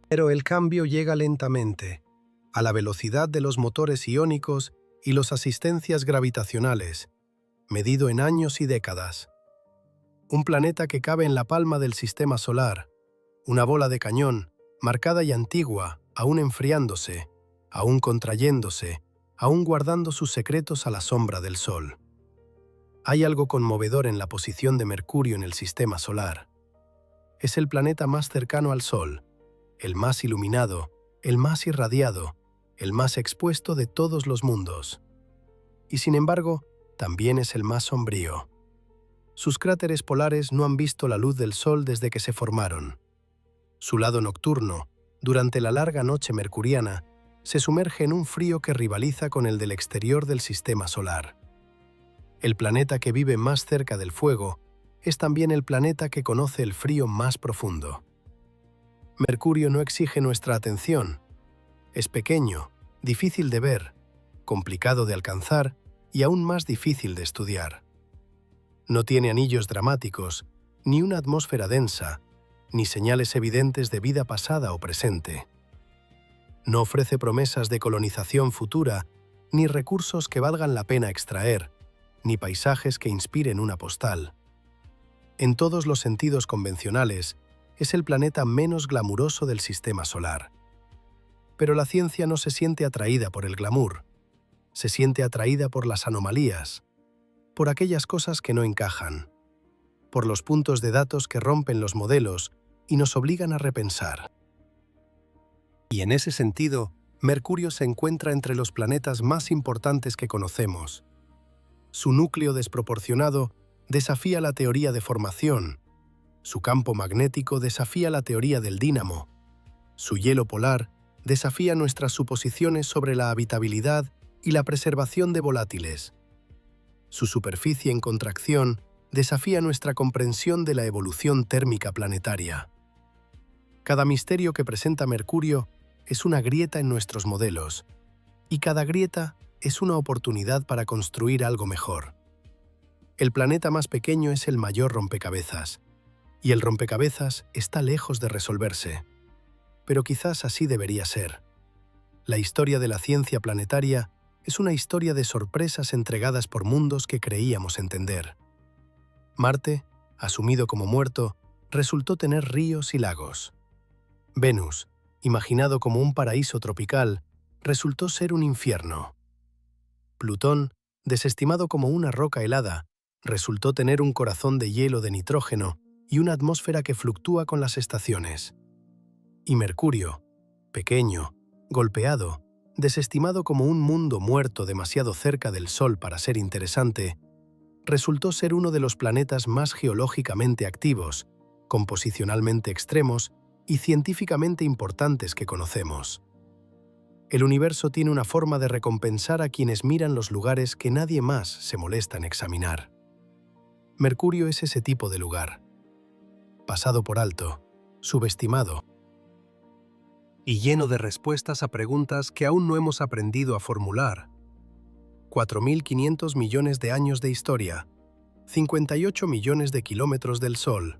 Pero el cambio llega lentamente, a la velocidad de los motores iónicos y las asistencias gravitacionales, medido en años y décadas. Un planeta que cabe en la palma del sistema solar, una bola de cañón, marcada y antigua, aún enfriándose, aún contrayéndose, aún guardando sus secretos a la sombra del Sol. Hay algo conmovedor en la posición de Mercurio en el sistema solar. Es el planeta más cercano al Sol, el más iluminado, el más irradiado, el más expuesto de todos los mundos. Y sin embargo, también es el más sombrío. Sus cráteres polares no han visto la luz del Sol desde que se formaron. Su lado nocturno, durante la larga noche mercuriana, se sumerge en un frío que rivaliza con el del exterior del sistema solar. El planeta que vive más cerca del fuego es también el planeta que conoce el frío más profundo. Mercurio no exige nuestra atención. Es pequeño, difícil de ver, complicado de alcanzar y aún más difícil de estudiar. No tiene anillos dramáticos, ni una atmósfera densa, ni señales evidentes de vida pasada o presente. No ofrece promesas de colonización futura, ni recursos que valgan la pena extraer, ni paisajes que inspiren una postal. En todos los sentidos convencionales, es el planeta menos glamuroso del sistema solar. Pero la ciencia no se siente atraída por el glamour, se siente atraída por las anomalías, por aquellas cosas que no encajan, por los puntos de datos que rompen los modelos y nos obligan a repensar. Y en ese sentido, Mercurio se encuentra entre los planetas más importantes que conocemos. Su núcleo desproporcionado desafía la teoría de formación, su campo magnético desafía la teoría del dínamo, su hielo polar desafía nuestras suposiciones sobre la habitabilidad y la preservación de volátiles. Su superficie en contracción desafía nuestra comprensión de la evolución térmica planetaria. Cada misterio que presenta Mercurio es una grieta en nuestros modelos, y cada grieta es una oportunidad para construir algo mejor. El planeta más pequeño es el mayor rompecabezas, y el rompecabezas está lejos de resolverse. Pero quizás así debería ser. La historia de la ciencia planetaria es una historia de sorpresas entregadas por mundos que creíamos entender. Marte, asumido como muerto, resultó tener ríos y lagos. Venus, imaginado como un paraíso tropical, resultó ser un infierno. Plutón, desestimado como una roca helada, resultó tener un corazón de hielo de nitrógeno y una atmósfera que fluctúa con las estaciones. Y Mercurio, pequeño, golpeado, desestimado como un mundo muerto demasiado cerca del Sol para ser interesante, resultó ser uno de los planetas más geológicamente activos, composicionalmente extremos y científicamente importantes que conocemos. El universo tiene una forma de recompensar a quienes miran los lugares que nadie más se molesta en examinar. Mercurio es ese tipo de lugar. Pasado por alto, subestimado, y lleno de respuestas a preguntas que aún no hemos aprendido a formular. 4.500 millones de años de historia, 58 millones de kilómetros del Sol.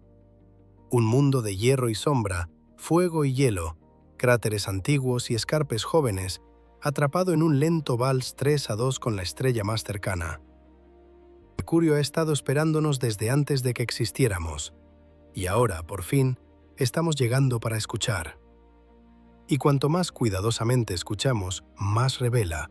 Un mundo de hierro y sombra, fuego y hielo, cráteres antiguos y escarpes jóvenes, atrapado en un lento vals 3-2 con la estrella más cercana. Mercurio ha estado esperándonos desde antes de que existiéramos, y ahora, por fin, estamos llegando para escuchar. Y cuanto más cuidadosamente escuchamos, más revela.